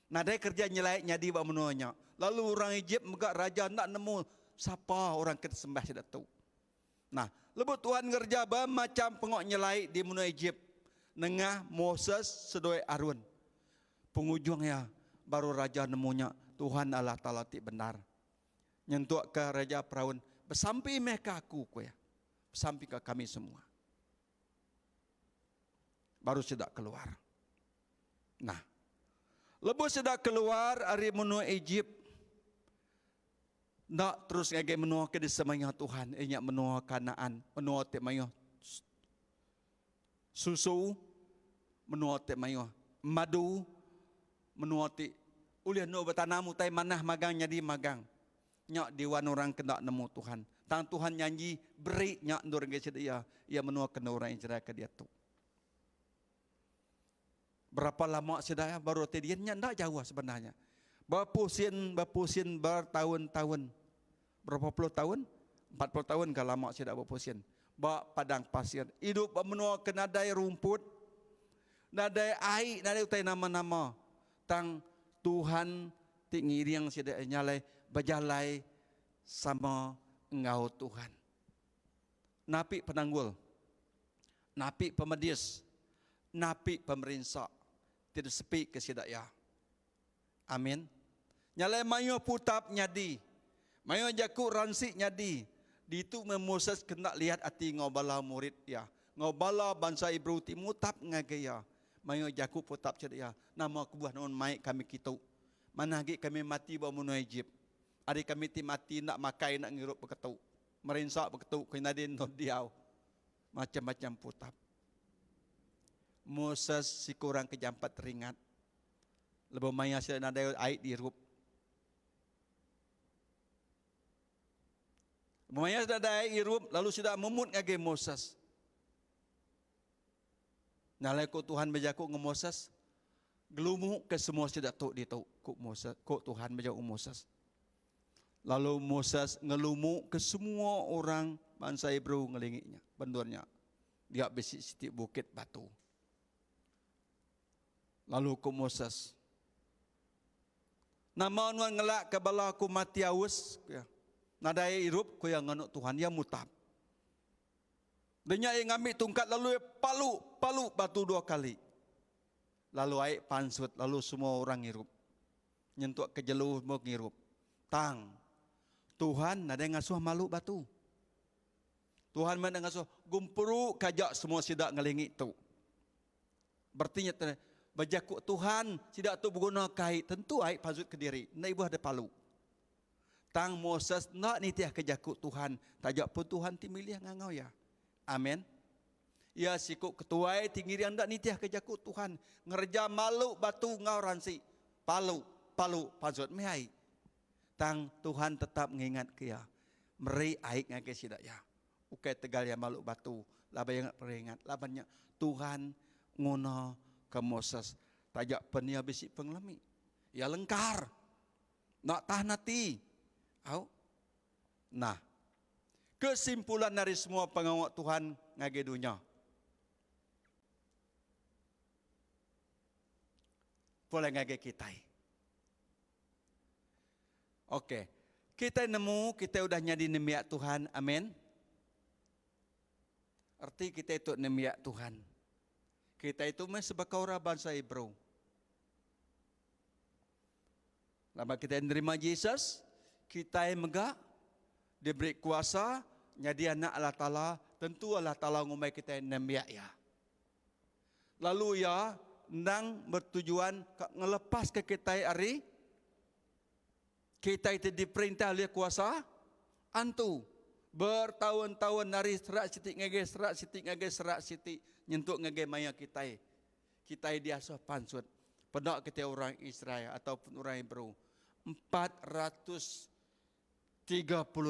Nadai kerja nyelai nyadi bak menuanya. Lalu orang Egypt megak raja nak nemu siapa orang kita sembah tidak tahu. Nah, lebu Tuhan ngerja macam pengok nyelai di menua Egypt. Nengah Moses sedoi Arun. Pengujungnya baru raja nemunya Tuhan Allah Ta'ala ti benar. Nyentuk ke raja Firaun, bersampai mereka aku ya. Bersampai ke kami semua. Baru sudah keluar. Nah, lepas sudah keluar dari menua Egypt, nak terus ngagai menua ke di semaya Tuhan, inyak menua Kanaan, menua temaya susu, menua temaya madu, menua ti ulian no bertanamu tai manah magang jadi magang. Nyak diwan orang kena nemu Tuhan. Tang Tuhan nyanyi beri nyak ndor ngai dia, ia menua kena orang yang cerai ke dia tu. Berapa lama sudah baru tadiannya tidak jauh sebenarnya. Berpusin bertahun-tahun. Berapa puluh tahun? 40 tahun kalau lama sudah berpusin. Bak padang pasir. Hidup menua ke nadai rumput. Nadai air, nadai utai nama-nama. Tang Tuhan tinggi yang sudah nyalai berjalai sama engkau Tuhan. Napi penanggul. Napi pemedis. Napi pemerintah. Tidak sepi ke sidak ya. Amin. Nyalai mayo putap nyadi. Mayo jaku ransik nyadi. Di itu Moses kena lihat hati ngobala murid ya. Ngobala bangsa Hebrew ti mutap ngagaya. Mayo jaku putap sidak ya. Nama kebuah non mai kami kita. Mana lagi kami mati bawa menua Egypt. Hari kami ti mati nak makai nak ngirup beketu. Merinsak beketu kena din non diau. Macam-macam putap. Moses si kurang kejampat teringat. Lebih maya sila nadai air di rup. Maya sudah dai irup lalu sudah memut ngage Moses. Nalai ko Tuhan bejaku nge Moses. Gelumu ke semua sudah tu di tu ko Moses, ko Tuhan bejaku Moses. Lalu Moses ngelumu ke semua orang bangsa Hebrew ngelingiknya, bandurnya. Dia besi siti bukit batu. Lalu ko Moses. Nama nuan ngelak ke bala ku mati aus, ya. Nadai irup ku yang nganuk Tuhan yang mutab. Denya yang ngambil tungkat lalu palu batu 2 kali. Lalu air pansut, lalu semua orang ngirup. Nyentuk ke jeluh mau ngirup. Tang. Tuhan nada ngasuh malu batu. Tuhan mana ngasuh gumpuru kajak semua sidak ngelingi tu. Berarti bajaku Tuhan sidak tu berguna kait tentu air pansut ke diri. Na ibu ada palu. Tang Moses nak nitiah kejaku Tuhan. Tajak pun Tuhan timilih ngangau ya. Amin. Ya sikuk ketuai tinggi anda nitiah kejaku Tuhan. Ngerja malu batu ngau ransi. Palu pansut mehai. Tang Tuhan tetap mengingat ke ya. Meri aik ngake sidak ya. Ukai tegal ya malu batu. Laba yang peringat. Labanya Tuhan ngono ke Moses. Tajak penia besi penglami. Ya lengkar. Nak tahan hati. Nah, kesimpulan dari semua pengawak Tuhan ngage dunia. Boleh ngage kita. Oke, kita nemu, kita udah nyadi nemiak Tuhan, amin. Arti kita itu nemiak Tuhan. Kita itu sebakaura bangsa Hebrew. Lama kita menerima Yesus, kita yang megak, diberi kuasa, jadi anak Allah Ta'ala, tentu Allah Ta'ala ngumai kita yang nemiak ya. Lalu ya, nang bertujuan ngelepas ke kita hari, kita itu diperintah oleh kuasa, antu, bertahun-tahun dari serak sitik, nyentuk ngege maya kita. Kita diasuh pansut, pedak kita orang Israel ataupun orang Hebrew. 430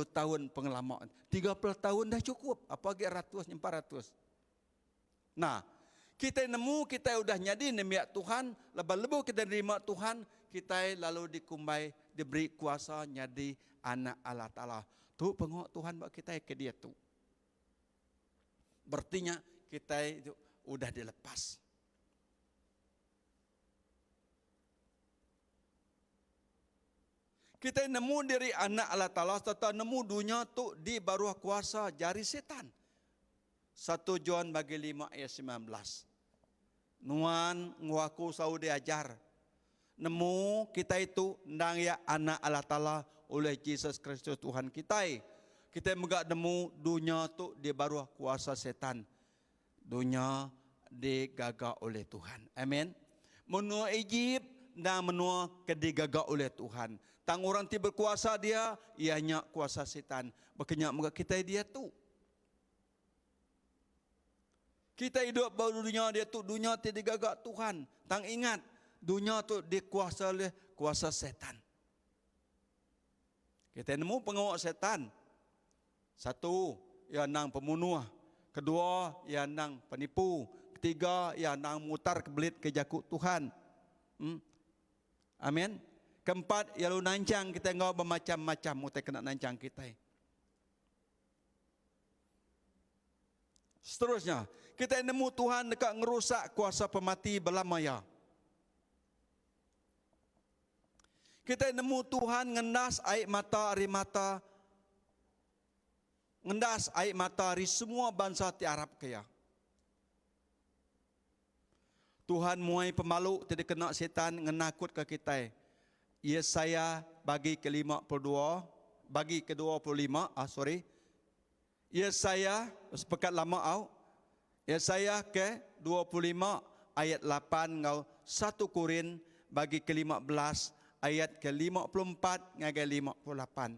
tahun pengalaman. 30 tahun dah cukup. Apalagi 400. Nah, kita nemu, kita udah nyadi nemiak Tuhan. Lepas-lepas kita nerima Tuhan, kita lalu dikumbai, diberi kuasa nyadi anak Allah Ta'ala. Tu pengok Tuhan buat kita ke dia tu. Berartinya kita itu udah dilepas. Kita nemu diri anak Allah Ta'ala, serta nemu dunia tu di bawah kuasa jari setan. 1 John bagi 5 ayat 19. Nuan ngaku sau diajar. Nemu kita itu nang ya anak Allah Ta'ala oleh Yesus Kristus Tuhan kita. Kita megak nemu dunia tu di bawah kuasa setan. Dunia digagak oleh Tuhan. Amin. Menua Egypt dan menua kedigagak oleh Tuhan. Tang orang ti berkuasa dia, ianya kuasa setan. Makanya muka kita dia tu. Kita hidup baru dunia dia tu, dunia ti digagak Tuhan. Tang ingat, dunia tu dikuasa oleh kuasa setan. Kita nemu pengawak setan. 1, ia nang pembunuh. 2, ia nang penipu. 3, ia nang mutar kebelit kejaku Tuhan. Amin. 4, ia lu nancang kita ngau bermacam-macam mutai kena nancang kita. Seterusnya, kita nemu Tuhan dekat ngerusak kuasa pemati belamaya. Kita nemu Tuhan ngendas air mata dari mata, ngendas air mata dari semua bangsa di Arab kaya. Tuhan muai pemalu tidak kena setan ngenakut ke kita. Yesaya bagi ke-52, bagi ke-25, Yesaya sepekat lama au. Yesaya ke-25 ayat 8 ngau 1 Korin bagi ke-15 ayat ke-54 ngagai 58.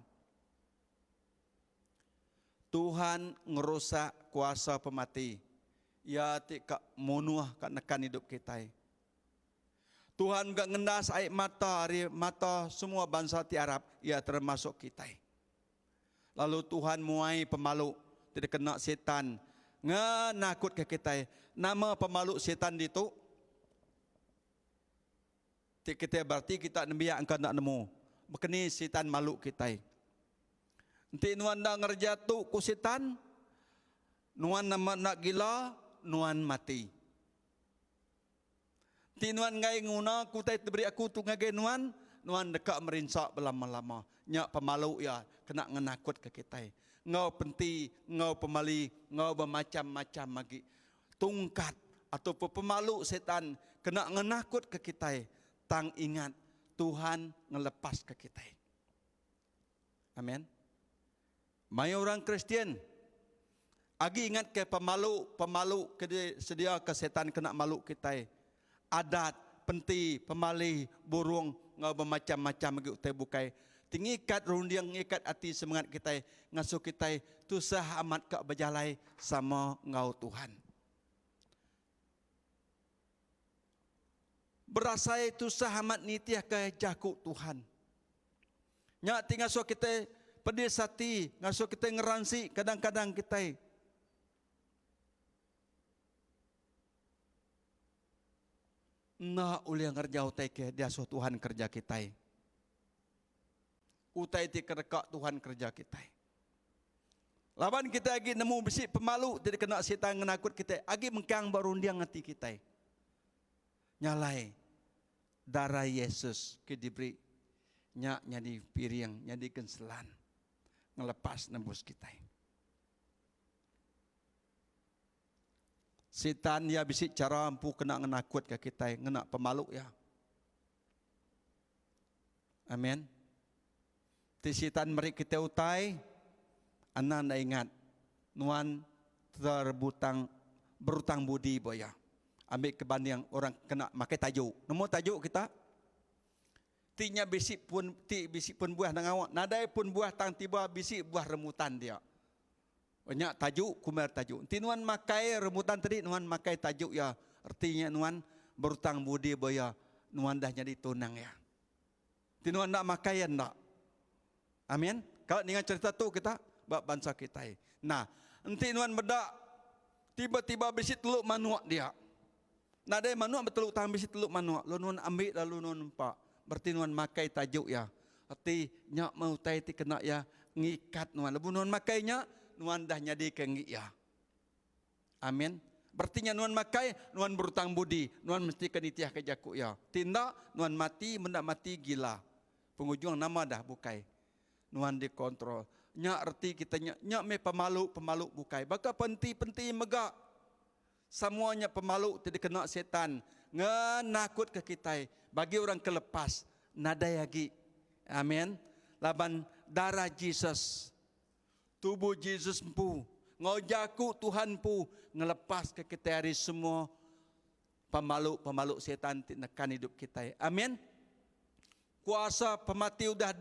Tuhan ngerusak kuasa pemati. Ya tidak menuah kat nekan hidup kita. Tuhan enggak ngendas air mata semua bangsa di Arab, ya termasuk kita. Lalu Tuhan muai pemalu tidak kena setan ngenakut ke kita. Nama pemalu setan itu kita berarti kita nembiak engkau nak nemu. Bekeni setan malu kita. Nanti nuan nak ngerjatu ku setan, nuan nama nak gila, nuan mati. Nanti nuan ngai nguna ku tai beri aku tu ngagai nuan dekat merinsak berlama-lama. Nyak pemalu ya kena ngenakut ke kita. Ngau penti, ngau pemali, ngau bermacam-macam lagi. Tungkat atau pemalu setan kena ngenakut ke kita. Tang ingat Tuhan ngelepas ke kita. Amin. Mai orang Kristian agi ingat ke pemalu ke sedia ke setan kena malu kita. Adat, penti, pemali, burung, ngau bermacam-macam lagi utai bukai. Tingikat rundiang ngikat hati semangat kita ngasuh kita tusah amat kak berjalai sama ngau Tuhan. Berasai tusah amat nitiah ke jakuk Tuhan. Nyak ti ngasuh kita pedis hati, ngasuh kita ngeransi kadang-kadang kita. Na uli yang kerja utai ke dia suh Tuhan kerja kita. Utai ti kerekak Tuhan kerja kita. Laban kita lagi nemu besi pemalu tidak kena setan ngenakut kita. Agi mengkang barundiang hati kita. Nyalai darah Yesus ke diberi nyak nyadi piring nyadi kenselan ngelepas nembus kita. Setan ya bisi cara ampu kena ngenakut ke kita, ngena pemalu ya. Amin. Ti setan meri kita utai, anak ingat, nuan berutang budi boya. Ambil kebanding orang kena makai tajuk. Nemu tajuk kita. Tinya bisik pun buah nang awak. Nadai pun buah tang tiba bisik buah remutan dia. Banyak tajuk kumer tajuk. Ti nuan makai remutan tadi nuan makai tajuk ya. Artinya nuan berutang budi boya. Nuan dah jadi tunang ya. Ti nuan nak makai ndak. Amin. Kalau dengan cerita tu kita bab bangsa kita. Nah, enti nuan bedak tiba-tiba bisik teluk manuak dia. Nadai manuak beteluk tang bisik teluk manuak. Lu nuan ambil lalu nuan empak. Berarti nuan makai tajuk ya. Arti nyak mau tai ti kena ya ngikat nuan. Lebu nuan makainya nuan dah jadi ke ngik ya. Amin. Berarti nuan makai nuan berutang budi. Nuan mesti kenitiah ke jakuk ya. Tindak nuan mati mendak mati gila. Pengujung nama dah bukai. Nuan dikontrol. Nyak erti kita nyak me pemalu bukai. Baka penti megak. Semuanya pemalu tidak kena setan. Ngenakut ke kita. Bagi orang kelepas. Nadai lagi. Amin. Laban darah Yesus. Tubuh Yesus pu. Ngojaku Tuhan pu. Ngelepas ke kita hari semua. Pemalu setan nekan hidup kita. Amin. Kuasa pemati udah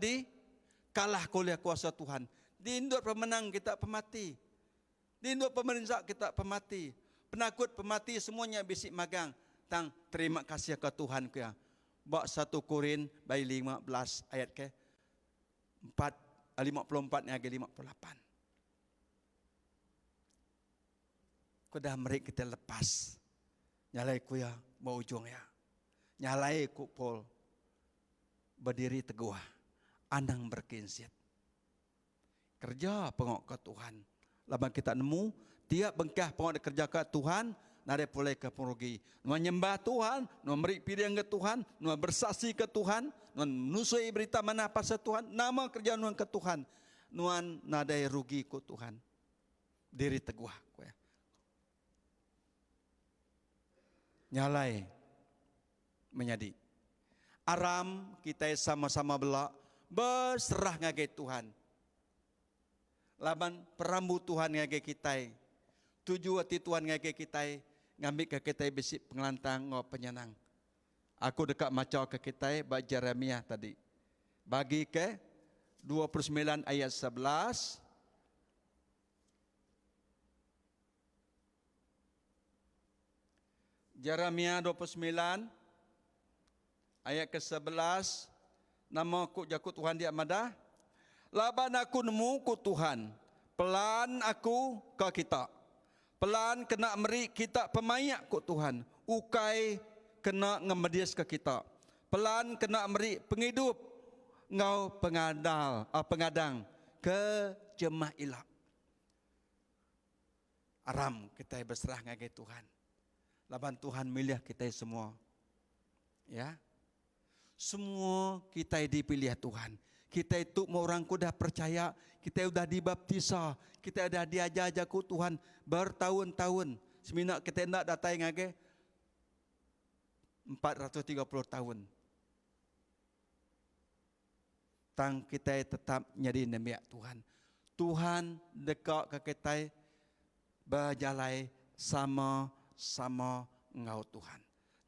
kalah oleh kuasa Tuhan. Di induk pemenang kita pemati. Di induk pemerintah kita pemati. Penakut pemati semuanya bisik magang. Tang terima kasih ke Tuhan ke. Bak 1 Korin bayi 15 ayat ke 54 ayat 58. Kudah meri kita lepas. Nyalai ku ya mau ujung ya. Nyalai ku pol. Berdiri teguh. Andang berkinsit. Kerja pengok ke Tuhan. Laban kita nemu, tiap bengkah pengok kerja ke Tuhan, nare pulai ke perugi. Nuan nyembah Tuhan, nuan beri pilihan ke Tuhan, nuan bersaksi ke Tuhan, nuan nusui berita mana pasal Tuhan, nama kerja nuan ke Tuhan. Nuan nadai rugi ke Tuhan. Diri teguh. Nyalai menjadi. Aram kita sama-sama belak. Berserah ngagai Tuhan. Laban perambu Tuhan ngagai kita. Tuju hati Tuhan ngagai kita. Ngambil ke kita besi pengelantang ngau penyenang. Aku dekat macau ke kita bak Jeremia tadi. Bagi ke 29 ayat 11. Jeremia 29 ayat ke-11. Nama ku jakut Tuhan dia madah. Laban aku nemu ku Tuhan, pelan aku ke kita. Pelan kena meri kita pemayak ku Tuhan, ukai kena ngemedias ke kita. Pelan kena meri penghidup ngau pengadang ke jemah ilap. Aram kita berserah ngagai Tuhan. Laban Tuhan milih kita semua. Ya. Semua kita dipilih Tuhan. Kita itu orang kuda percaya, kita sudah dibaptisa, kita sudah diajar ku Tuhan bertahun-tahun. Seminyak kita nak datang ngagai 430 tahun. Tang kita tetap nyari nemiak Tuhan. Tuhan dekat ke kita berjalai sama-sama ngau Tuhan.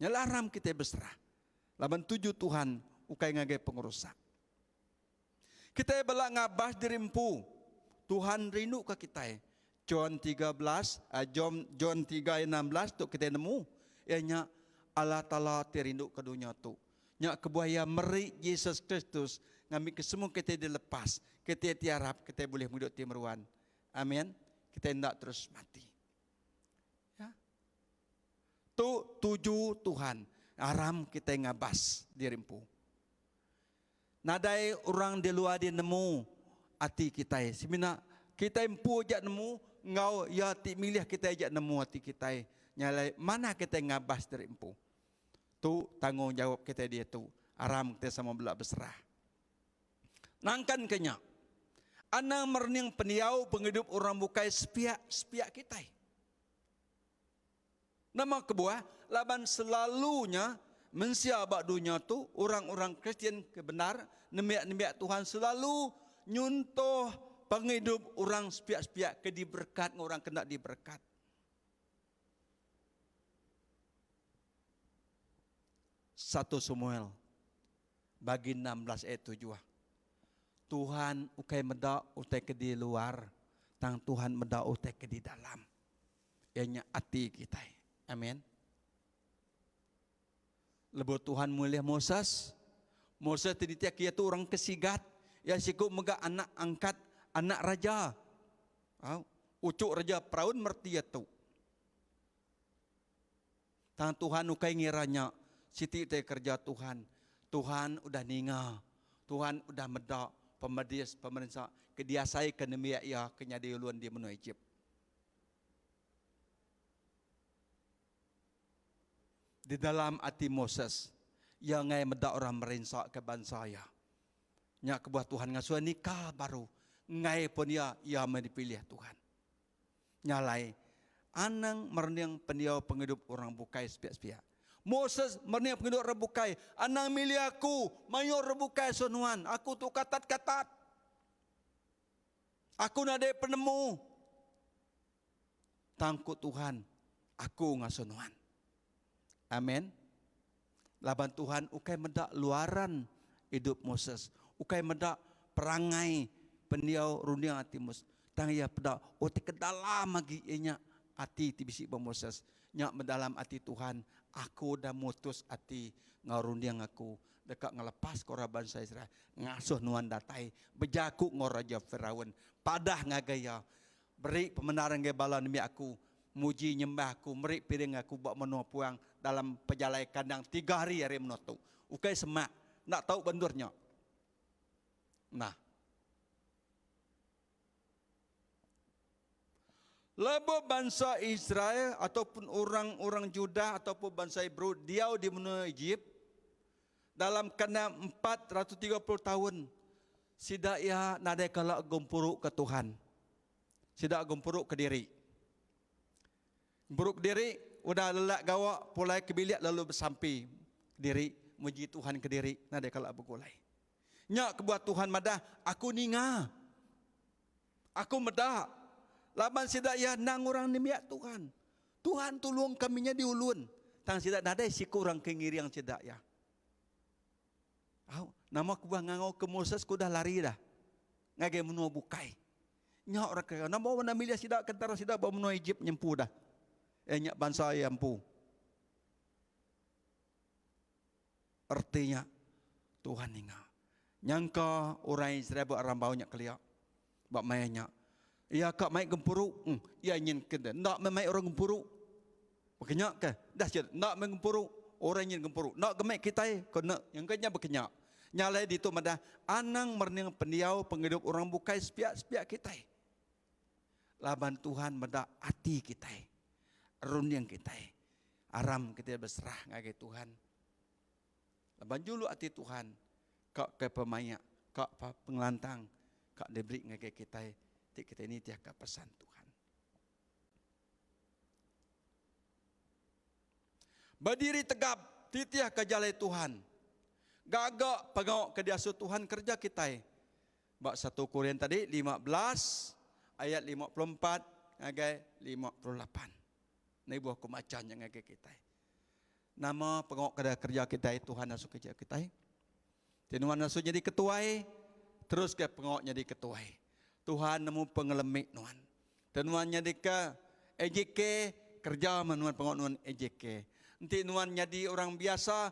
Nyalaram kita berserah. Laban tuju Tuhan ukai ngagai pengurusan. Kita belak ngabas dirimpu. Tuhan rindu ke kita. John 13, John 3:16 tu kita nemu. Ianya Allah Ta'ala terindu ke dunia tu. Nya kebuaya meri Yesus Kristus ngambil ke semua kita dilepas. Kita tiarap kita boleh hidup timeruan. Amin. Kita hendak terus mati. Ya. Tu tuju Tuhan. Aram kita ngabas dirimpu. Nadai orang di luar dia nemu hati kita. Semina kita empu ajak nemu, ngau ya ti milih kita ajak nemu hati kita. Nyalai mana kita ngabas dari empu. Tu tanggungjawab kita dia tu. Aram kita sama belak berserah. Nangkan kenya. Ana merning peniau penghidup orang bukai sepiak kita. Nama kebuah laban selalunya mensiabak dunia tu orang-orang Kristian kebenar nemiak Tuhan selalu nyuntuh penghidup orang sepiak-sepiak ke diberkat orang kena diberkat. Satu Samuel bagi 16 ayat 7. Tuhan ukai meda utai ke di luar, tang Tuhan meda utai ke di dalam. Ianya hati kita. Amin. Lebu Tuhan mulia Moses. Moses tadi dia tu orang kesigat. Yang sikut mega anak angkat anak raja. Ucuk raja Firaun merti tu. Tang Tuhan ukai ngiranya siti te kerja Tuhan. Tuhan udah ninga. Tuhan udah meda pemedias pemerintah kediasai kenemia ia kenyadi uluan di menua Egypt. Di dalam hati Moses yang ngai meda orang merinsak ke bangsa ya. Nya kebuah Tuhan ngasuh nikah baru ngai pun ia dipilih Tuhan. Nyalai anang merniang pendiau penghidup orang bukai sepiak-sepiak. Moses merniang penghidup orang bukai, anang milih aku mayor rebukai sonuan, aku tu katat-katat. Aku nadai penemu. Tangkut Tuhan, aku ngasonuan. Amin. Laban Tuhan ukai mendak luaran hidup Moses. Ukai mendak perangai pendiau rundiang hati Moses. Tang ia pedak otik ke dalam lagi ianya hati ti bisik Moses. Nyak mendalam hati Tuhan, aku dah mutus hati ngarundiang aku dekat ngelepas ke orang bangsa Israel. Ngasuh nuan datai, bejaku ngor raja Firaun. Padah ngagaya. Beri pembenaran gaya bala demi aku. Muji nyembah aku, meri piring aku buat menua puang dalam pejalai kandang 3 hari menotu. Ukai semak, nak tahu bandurnya. Nah, lebo bangsa Israel ataupun orang-orang Judah ataupun bangsa Hebrew dia di menua Egypt dalam kena 430 tahun. Sidak ia nadai kala gempuruk ke Tuhan. Sidak gempuruk ke diri. Buruk diri, udah lelak gawak, pulai ke bilik lalu bersampi diri, muji Tuhan ke diri, nadai kalau bergulai. Nyak kebuat Tuhan madah, aku ninga. Aku medah. Laban sidak ya nang orang nimiak Tuhan. Tuhan tolong kaminya di ulun. Tang sidak nadai siku orang kengiri yang sidak ya. Nama kuah ngangau ke Moses ku dah lari dah. Ngagai menua bukai. Nyak orang kaya, nama orang milih sidak kentara sidak bawa menua Egypt nyempu dah. Nyak bangsa yang pu. Artinya Tuhan ingat. Nyangka orang Israel buat orang baunya keliak. Buat mainnya. Ya kak main gempuruk. Ya ingin kena. Nak main orang gempuruk. Berkenyak ke? Dah je. Nak main gempuruk. Orang ingin gempuruk. Nak gemai kita kena. Yang kena berkenyak. Nyalai di itu madah. Anang merning pendiau penghidup orang bukai sepiak-sepiak kita. Laban Tuhan madah hati kita. Runyang kita. Aram kita berserah ngagai Tuhan. Laban julu hati Tuhan. Kak ke pemayak. Kak pengelantang. Kak diberi ngagai kita. Kita ini tiap pesan Tuhan. Berdiri tegap, titiah ke jalan Tuhan. Gagak pegawak ke diasuh Tuhan kerja kita. Bak 1 Korintus tadi 15 ayat 54 ngagai 58. Ini buah kemacan yang ngagai kita. Nama pegawak kerja kita Tuhan asuh kerja kita. Tuhan asuh jadi ketua, terus ke pegawak jadi ketua. Tuhan nemu pengelemik nuan. Tuhan jadi ke EJK kerja menuan pengok nuan EJK. Nanti nuan jadi orang biasa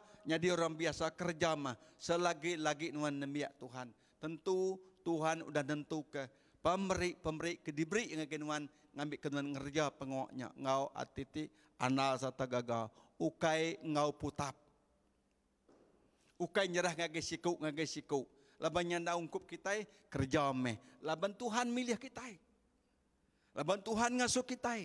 kerja mah selagi nuan nemiak Tuhan. Tentu Tuhan udah tentu ke pemberi ke diberi yang nuan ngambil ke nuan ngerja pengoknya ngau atiti anal sata gagal ukai ngau putap. Ukai nyerah ngage siku. Laban nyanda ungkup kita kerja meh. Laban Tuhan milih kita. Laban Tuhan ngasuh kita.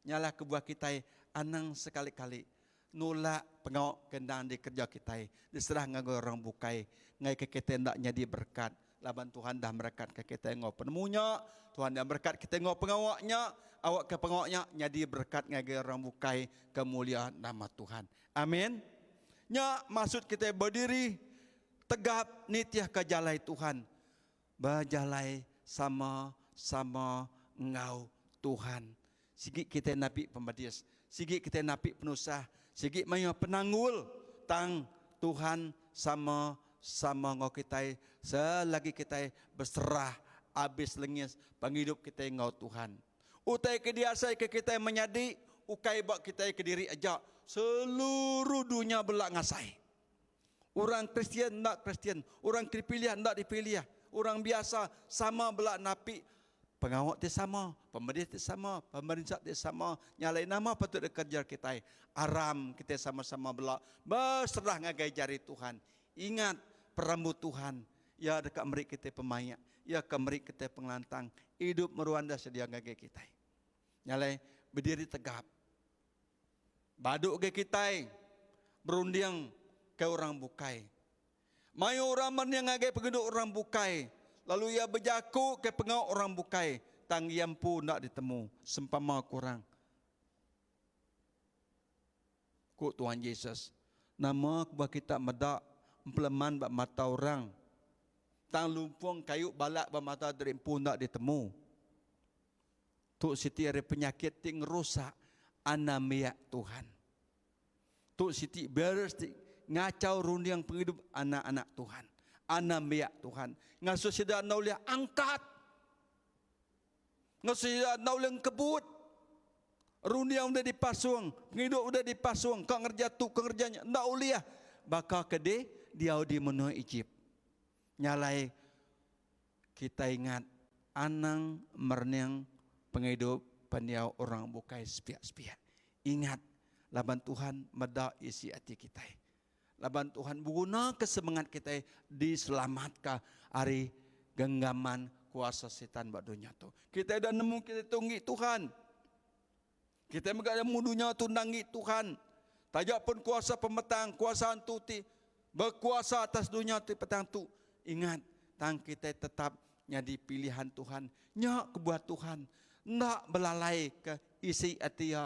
Nyala kebuah kita anang sekali-kali. Nolak pengawak kendang di kerja kita. Diserah ngagai orang bukai. Ngai ke kita ndak jadi berkat. Laban Tuhan dah berkat ke kita ngau penemunya. Tuhan dah berkat kita ngau pengawaknya. Awak ke pengawaknya jadi berkat ngagai orang bukai. Kemuliaan nama Tuhan. Amin. Nya maksud kita berdiri tegap nitiah ke jalai Tuhan. Berjalai sama engau Tuhan. Sigi kita nabi pembadias. Sigi kita nabi penusah. Sigi maya penanggul. Tang Tuhan sama engau kita. Selagi kita berserah. Habis lengis penghidup kita engau Tuhan. Utai kediasai ke kita menyadi. Ukai bak kita ke diri aja. Seluruh dunia belak ngasai. Orang Kristian tak Kristian, orang dipilih tak dipilih, orang biasa sama belak napi, pengawak dia sama, pemberi dia sama, pemerintah dia sama, nyalain nama patut kerja kita, aram kita sama-sama belak, berserah ngagai jari Tuhan. Ingat perambut Tuhan, ya dekat meri kita pemayak, ya kemeri kita pengelantang, hidup meruanda sedia ngagai kita. Nyalain berdiri tegap, baduk ke kita, berunding ke orang bukai. Mayu orang yang ngagai penghidup orang bukai. Lalu ia berjaku ke pengawak orang bukai. Tang yampu nak ditemu. Sempama kurang. Kuk Tuhan Yesus. Nama kebuah kita medak. Empleman bak mata orang. Tang lumpung kayu balak bak mata derimpu nak ditemu. Tuk Siti ada penyakit ting rusak. Anamiak Tuhan. Tuk Siti beres ngacau rundiang penghidup anak-anak Tuhan. Anak miak Tuhan. Ngasuh sidak naulia angkat. Ngasuh sidak naulia kebut. Rundiang udah dipasung. Penghidup udah dipasung. Kau ngerja tu, kau ngerjanya. Ndak uliah. Bakal kede, dia di menua Egypt. Nyalai, kita ingat. Anang merniang penghidup pendiau orang bukai sepiak-sepiak. Ingat. Laban Tuhan medak isi hati kita. Laban Tuhan guna kesemangat kita diselamatkan hari genggaman kuasa setan buat dunia tu. Kita dah nemu kita tunggi Tuhan. Kita megak nemu dunia tu nangi Tuhan. Tajak pun kuasa pemetang, kuasa antuti berkuasa atas dunia tu petang tu. Ingat, tang kita tetap jadi pilihan Tuhan. Nyak kebuat Tuhan. Ndak belalai ke isi hati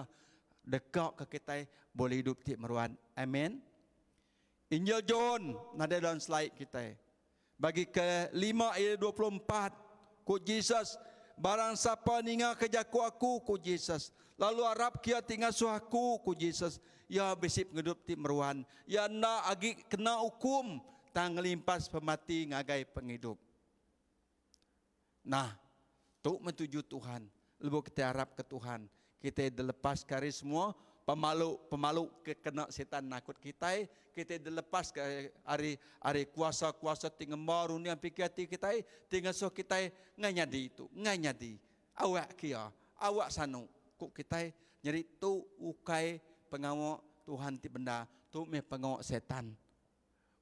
dekat ke kita boleh hidup ti meruan. Amin. Injil John, ada dalam slide kita. Bagi ke 5 ayat 24. Ku Jesus, barang siapa ninga kejaku aku, ku Jesus. Lalu Arab kia tinggal suhaku, ku Jesus. Ya besip ngedup ti meruan. Ya na agi kena hukum. Tang limpas pemati ngagai penghidup. Nah, tu menuju Tuhan. Lepas kita harap ke Tuhan. Kita dilepas kari semua. pemalu kena setan nakut kita dilepas ke hari kuasa-kuasa tinggal baru ni pikir hati kita tinggal so kita nganyadi itu nganyadi awak kia awak sanu kuk kita nyari tu ukai pengawak Tuhan ti benda tu me pengawak setan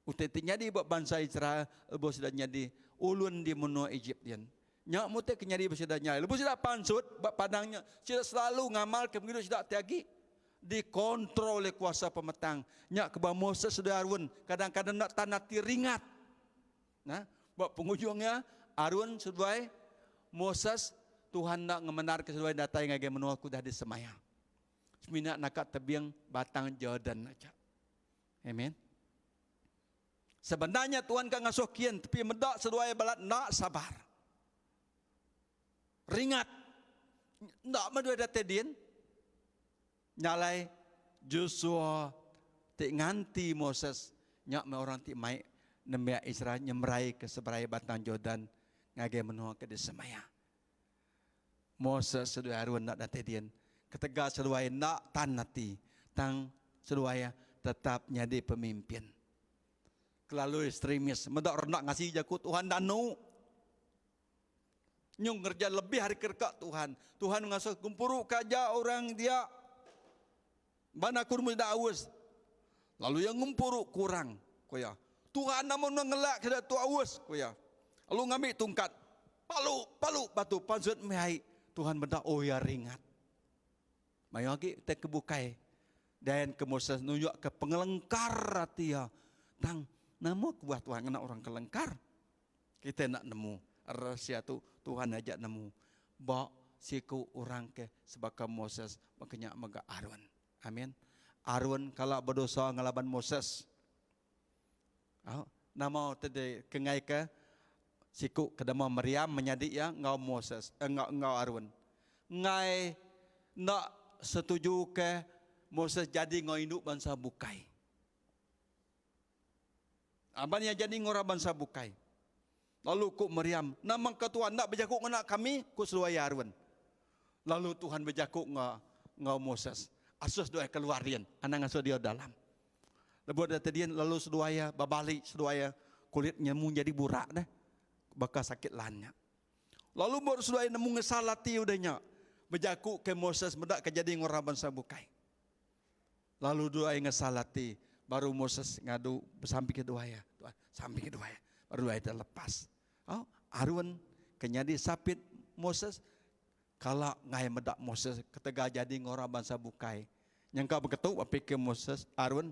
utet nyadi buat bangsa Israel bos sudah nyadi ulun di menua Egyptian nyak mute kenyadi bersedah nyai lepas sudah pansut padangnya sudah selalu ngamal ke begitu sudah tiagi dikontrol oleh kuasa pemetang. Nyak ke bawah Moses sudah Arun. Kadang-kadang nak tanah ringat. Nah, buat penghujungnya Arun sudah Moses Tuhan nak ngemenar ke sudah datai ngagai menua kudah di semaya. Semina nak tebiang batang Jordan aja. Amen. Sebenarnya Tuhan kan ngasuh kian tapi medak seduai balat nak sabar. Ringat. Nak medua datai din. Nyalai Joshua tik nganti Moses nyak me orang tik mai nembia Israel nyemrai ke seberai batang Jordan ngagai menua ke desemaya. Moses sedua Harun nak datedian ketega seduai nak tan nati tang seduaya tetap nyadi pemimpin. Kelalu ekstremis medak nak ngasih jakut Tuhan danu. Nyung kerja lebih hari kerja Tuhan. Tuhan ngasuh kumpuru kaja orang dia Bana kurmus dah awas. Lalu yang ngumpuru kurang. Koya. Tuhan namun mengelak kita tu awas. Koya. Lalu ngambil tungkat. Palu batu pansut mehai. Tuhan benda oh ya ringat. Mayu lagi kita kebukai. Dan ke Moses nunjuk ke pengelengkar dia. Tang nama buat Tuhan kena orang kelengkar. Kita nak nemu rahasia tu Tuhan ajak nemu. Bak siku orang ke sebagai Moses makanya maga Arun. Amin. Arun kalau berdosa ngelaban Moses. Nama tadi kengai ke siku kedama Maryam menjadi ya ngau Moses ngau Arun. Ngai nak setuju ke Moses jadi ngau induk bangsa bukai. Abannya jadi ngora bangsa bukai. Lalu ku Maryam, nama ketua nak berjakuk ngena kami ku seluaya Arun. Lalu Tuhan berjakuk ngau Moses. Asus doa keluarian, anak asuh dia dalam. Lepas datadian lalu seduaya babalik seduaya kulitnya mu jadi burak dah, bekas sakit lannya. Lalu baru seduaya nemu ngesalati udahnya, berjaku ke Moses mendak kejadi ngorang bangsa bukai. Lalu doa ngesalati, baru Moses ngadu sampai ke doaya, sampai ke doaya, baru doa itu lepas. Oh, Arun kenyadi sapit Moses. Kalau ngai medak Moses ketega jadi ngora bangsa bukai. Yang kau berketuk pikir Moses Arun.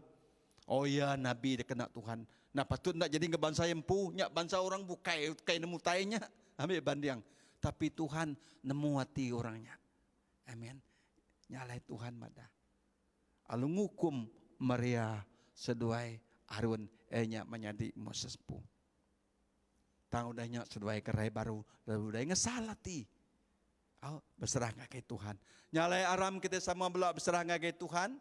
Oh ya Nabi dia kena Tuhan. Nah patut nak jadi ngebangsa empu. Nyak bangsa orang bukai. Kai nemu tainya. Ambil bandiang. Tapi Tuhan nemu hati orangnya. Amin. Nyalai Tuhan madah. Alu ngukum Maria seduai Arun. Nyak menyadi Moses pu. Tang udahnya seduai kerai baru. Lalu udah ngesalati. Oh, berserah ke Tuhan. Nyalai aram kita sama belak berserah ke Tuhan.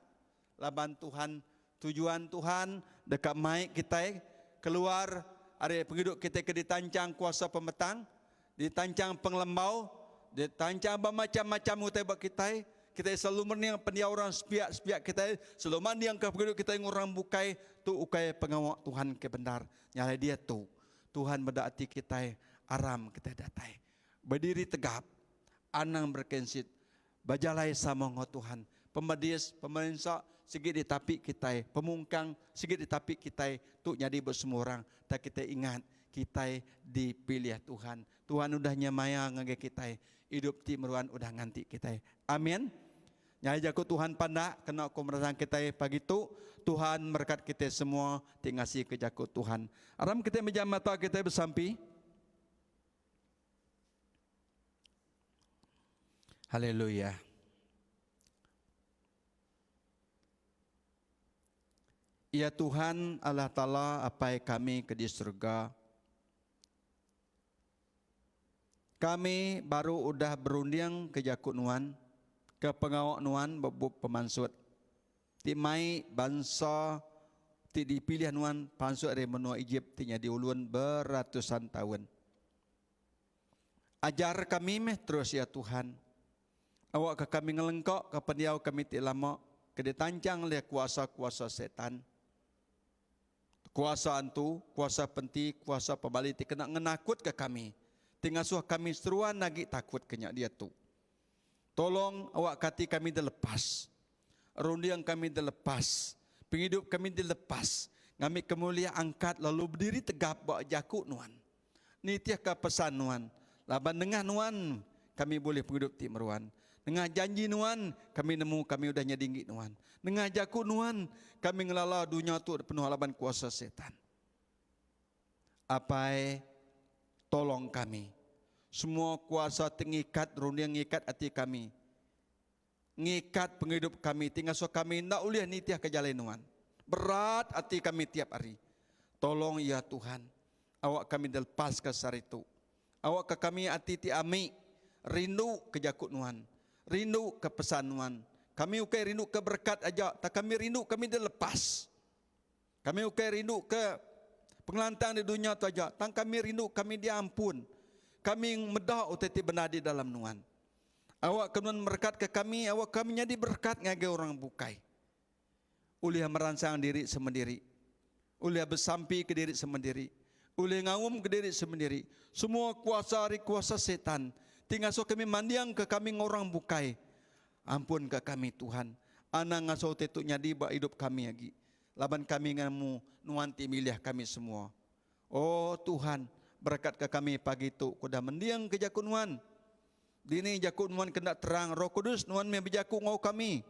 Laban Tuhan, tujuan Tuhan dekat maik kita keluar ada penghidup kita ke ditancang kuasa pemetang, ditancang penglembau, ditancang bermacam-macam utebak kita. Kita selalu meniang pendiauran sepiak kita, selalu mandiang ke penghidup kita yang orang bukai tu ukai pengawak Tuhan ke benar. Nyalai dia tu. Tuhan berdaati kita aram kita datai. Berdiri tegap. Anang berkensit, bajalai sama ngau Tuhan. Pemedis, pemerintah, segi di tapi kita, pemungkang, segi di tapi kita, tu jadi bersemua orang. Tak kita ingat, kita dipilih Tuhan. Tuhan udah nyamaya ngage kita, hidup ti meruan udah nganti kita. Amin. Nyai jaku Tuhan pandak, kena kemerasaan kita pagi tu, Tuhan berkat kita semua, tingasi ke jaku Tuhan. Aram kita menjam mata kita bersampi. Haleluya. Ya Tuhan Allah Ta'ala apai kami ke di surga. Kami baru udah berunding ke jakut nuan, ke pengawak nuan bebuk pemansut. Ti mai bangsa ti dipilih nuan pansut dari menua Egypt ti nyadi ulun beratusan tahun. Ajar kami meh terus ya Tuhan. Awak ke kami ngelengkok ke pendiau kami ti lama keditancang oleh kuasa-kuasa setan. Kuasa antu, kuasa penti, kuasa pembaliti kena ngenakut ke kami. Tingasuh kami seruan lagi takut kenyak dia tu. Tolong awak kati kami dilepas. Rundiang kami dilepas. Penghidup kami dilepas. Ngami kemulia angkat lalu berdiri tegap bawa jakuk nuan. Ni tiaka pesan nuan. Laban dengar nuan kami boleh penghidup ti meruan. Dengar janji nuan kami nemu kami udah nyadinggi nuan. Dengar jakuk nuan kami ngelala dunia tu penuh laban kuasa setan. Apai tolong kami. Semua kuasa tengikat rundiang ngikat hati kami. Ngikat penghidup kami tinggal so kami nak uliah nitiah kejalanuan. Berat hati kami tiap hari. Tolong ya Tuhan, awak kami dilepas ke saritu. Awak ke kami hati ti ami rindu ke jakut nuan, rindu ke pesan nuan. Kami ukai rindu ke berkat aja, tak kami rindu kami dilepas. Kami ukai rindu ke pengelantang di dunia tu aja, tak kami rindu kami diampun. Kami medah uteti benar di dalam nuan. Awak kemudian berkat ke kami, awak kami jadi berkat ngage orang bukai. Uliah merangsang diri semendiri. Uliah bersampi ke diri semendiri. Uliah ngawum ke diri semendiri. Semua kuasa hari kuasa setan. Tinggal so kami mandiang ke kami orang bukai. Ampun ke kami Tuhan. Ana ngaso tetuk nyadi ba hidup kami lagi. Laban kami ngamu nuanti milih kami semua. Oh Tuhan, berkat ke kami pagi itu. Kuda mendiang ke jakun nuan. Dini jakun nuan kena terang. Roh Kudus nuan me berjakun ngau kami.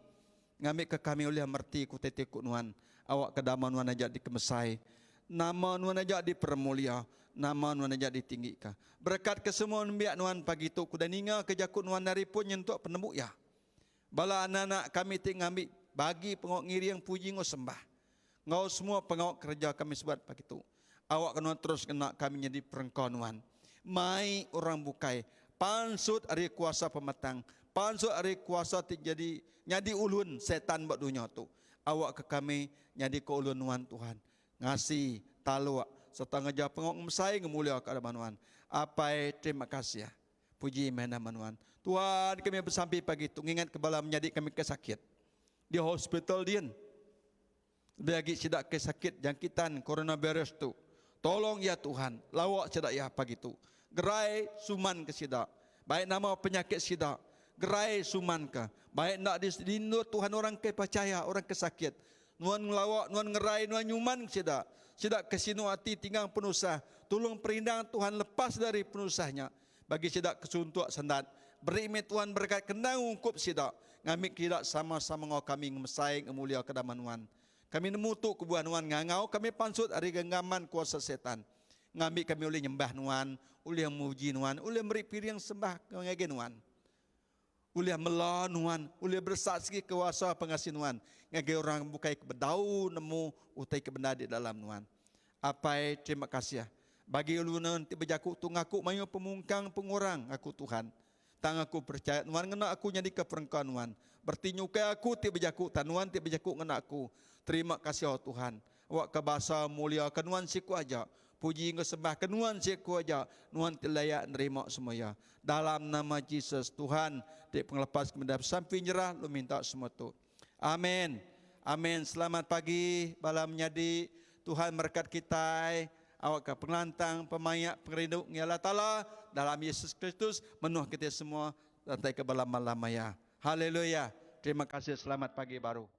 Ngambil ke kami oleh merti ku tetek nuan. Awak kedama nuan ajak dikemesai. Nama nuan ajak dipermulia. Nama nuan ajak ditinggikan. Berkat ke semua biak nuan pagi itu. Kuda ninga ke jakun nuan dari pun nyentuk penembuk ya. Bala anak-anak kami tinggal bagi pengawak ngiri yang puji ngau sembah. Ngau semua pengawak kerja kami sebat pagi itu. Awak kena terus kena kami jadi perengkau nuan. Mai orang bukai. Pansut hari kuasa pemetang. Pansut hari kuasa jadi nyadi ulun setan buat dunia tu. Awak ke kami nyadi ke ulun nuan Tuhan. Ngasih taluk serta ngejak pengok mesai ngemulia ke ada manuan. Apai terima kasih ya. Puji mana manuan. Tuhan kami bersampai pagi tu ingat kebala menjadi kami kesakit. Di hospital dia. Bagi sidak kesakit jangkitan coronavirus tu. Tolong ya Tuhan, lawak sidak ya pagi tu. Gerai suman ke sidak. Baik nama penyakit sidak. Gerai suman ke. Baik nak dindu Tuhan orang ke percaya, orang kesakit. Nuan ngelawak, nuan ngerai, nuan nyuman sidak. Sidak kesinu hati tinggal penusah. Tolong perindang Tuhan lepas dari penusahnya. Bagi sidak kesuntuk sendat. Beri Tuhan berkat kendang ungkup sidak. Ngamik sidak sama-sama ngau kami ngemesai ngemulia kedaman nuan. Kami nemu tu kebuah nuan ngangau. Kami pansut hari genggaman kuasa setan. Ngambil kami oleh nyembah nuan. Oleh memuji nuan. Oleh beri piring sembah ngage nuan. Oleh melawan nuan. Oleh bersaksi kuasa pengasih nuan. Ngage orang bukai kebedau nemu utai kebenar di dalam nuan. Apai terima kasih ya. Bagi ulunan ti berjaku tu ngaku mayu pemungkang pengurang aku Tuhan. Tang aku percaya nuan ngena aku jadi keperengkan nuan. Bertinyukai aku ti berjaku tanuan ti berjaku ngena aku. Terima kasih oh Tuhan. Awak ke bahasa mulia kenuan siku aja. Puji ngesembah kenuan siku aja. Nuan ti layak nerima semuanya. Dalam nama Yesus Tuhan di penglepas kemudian sampai nyerah lu minta semua tu. Amin. Amin. Selamat pagi bala menyadi Tuhan berkat kita. Awak ke pengelantang, pemayak, pengerindu Allah Ta'ala dalam Yesus Kristus menuh kita semua sampai ke malam malam maya. Haleluya. Terima kasih. Selamat pagi baru.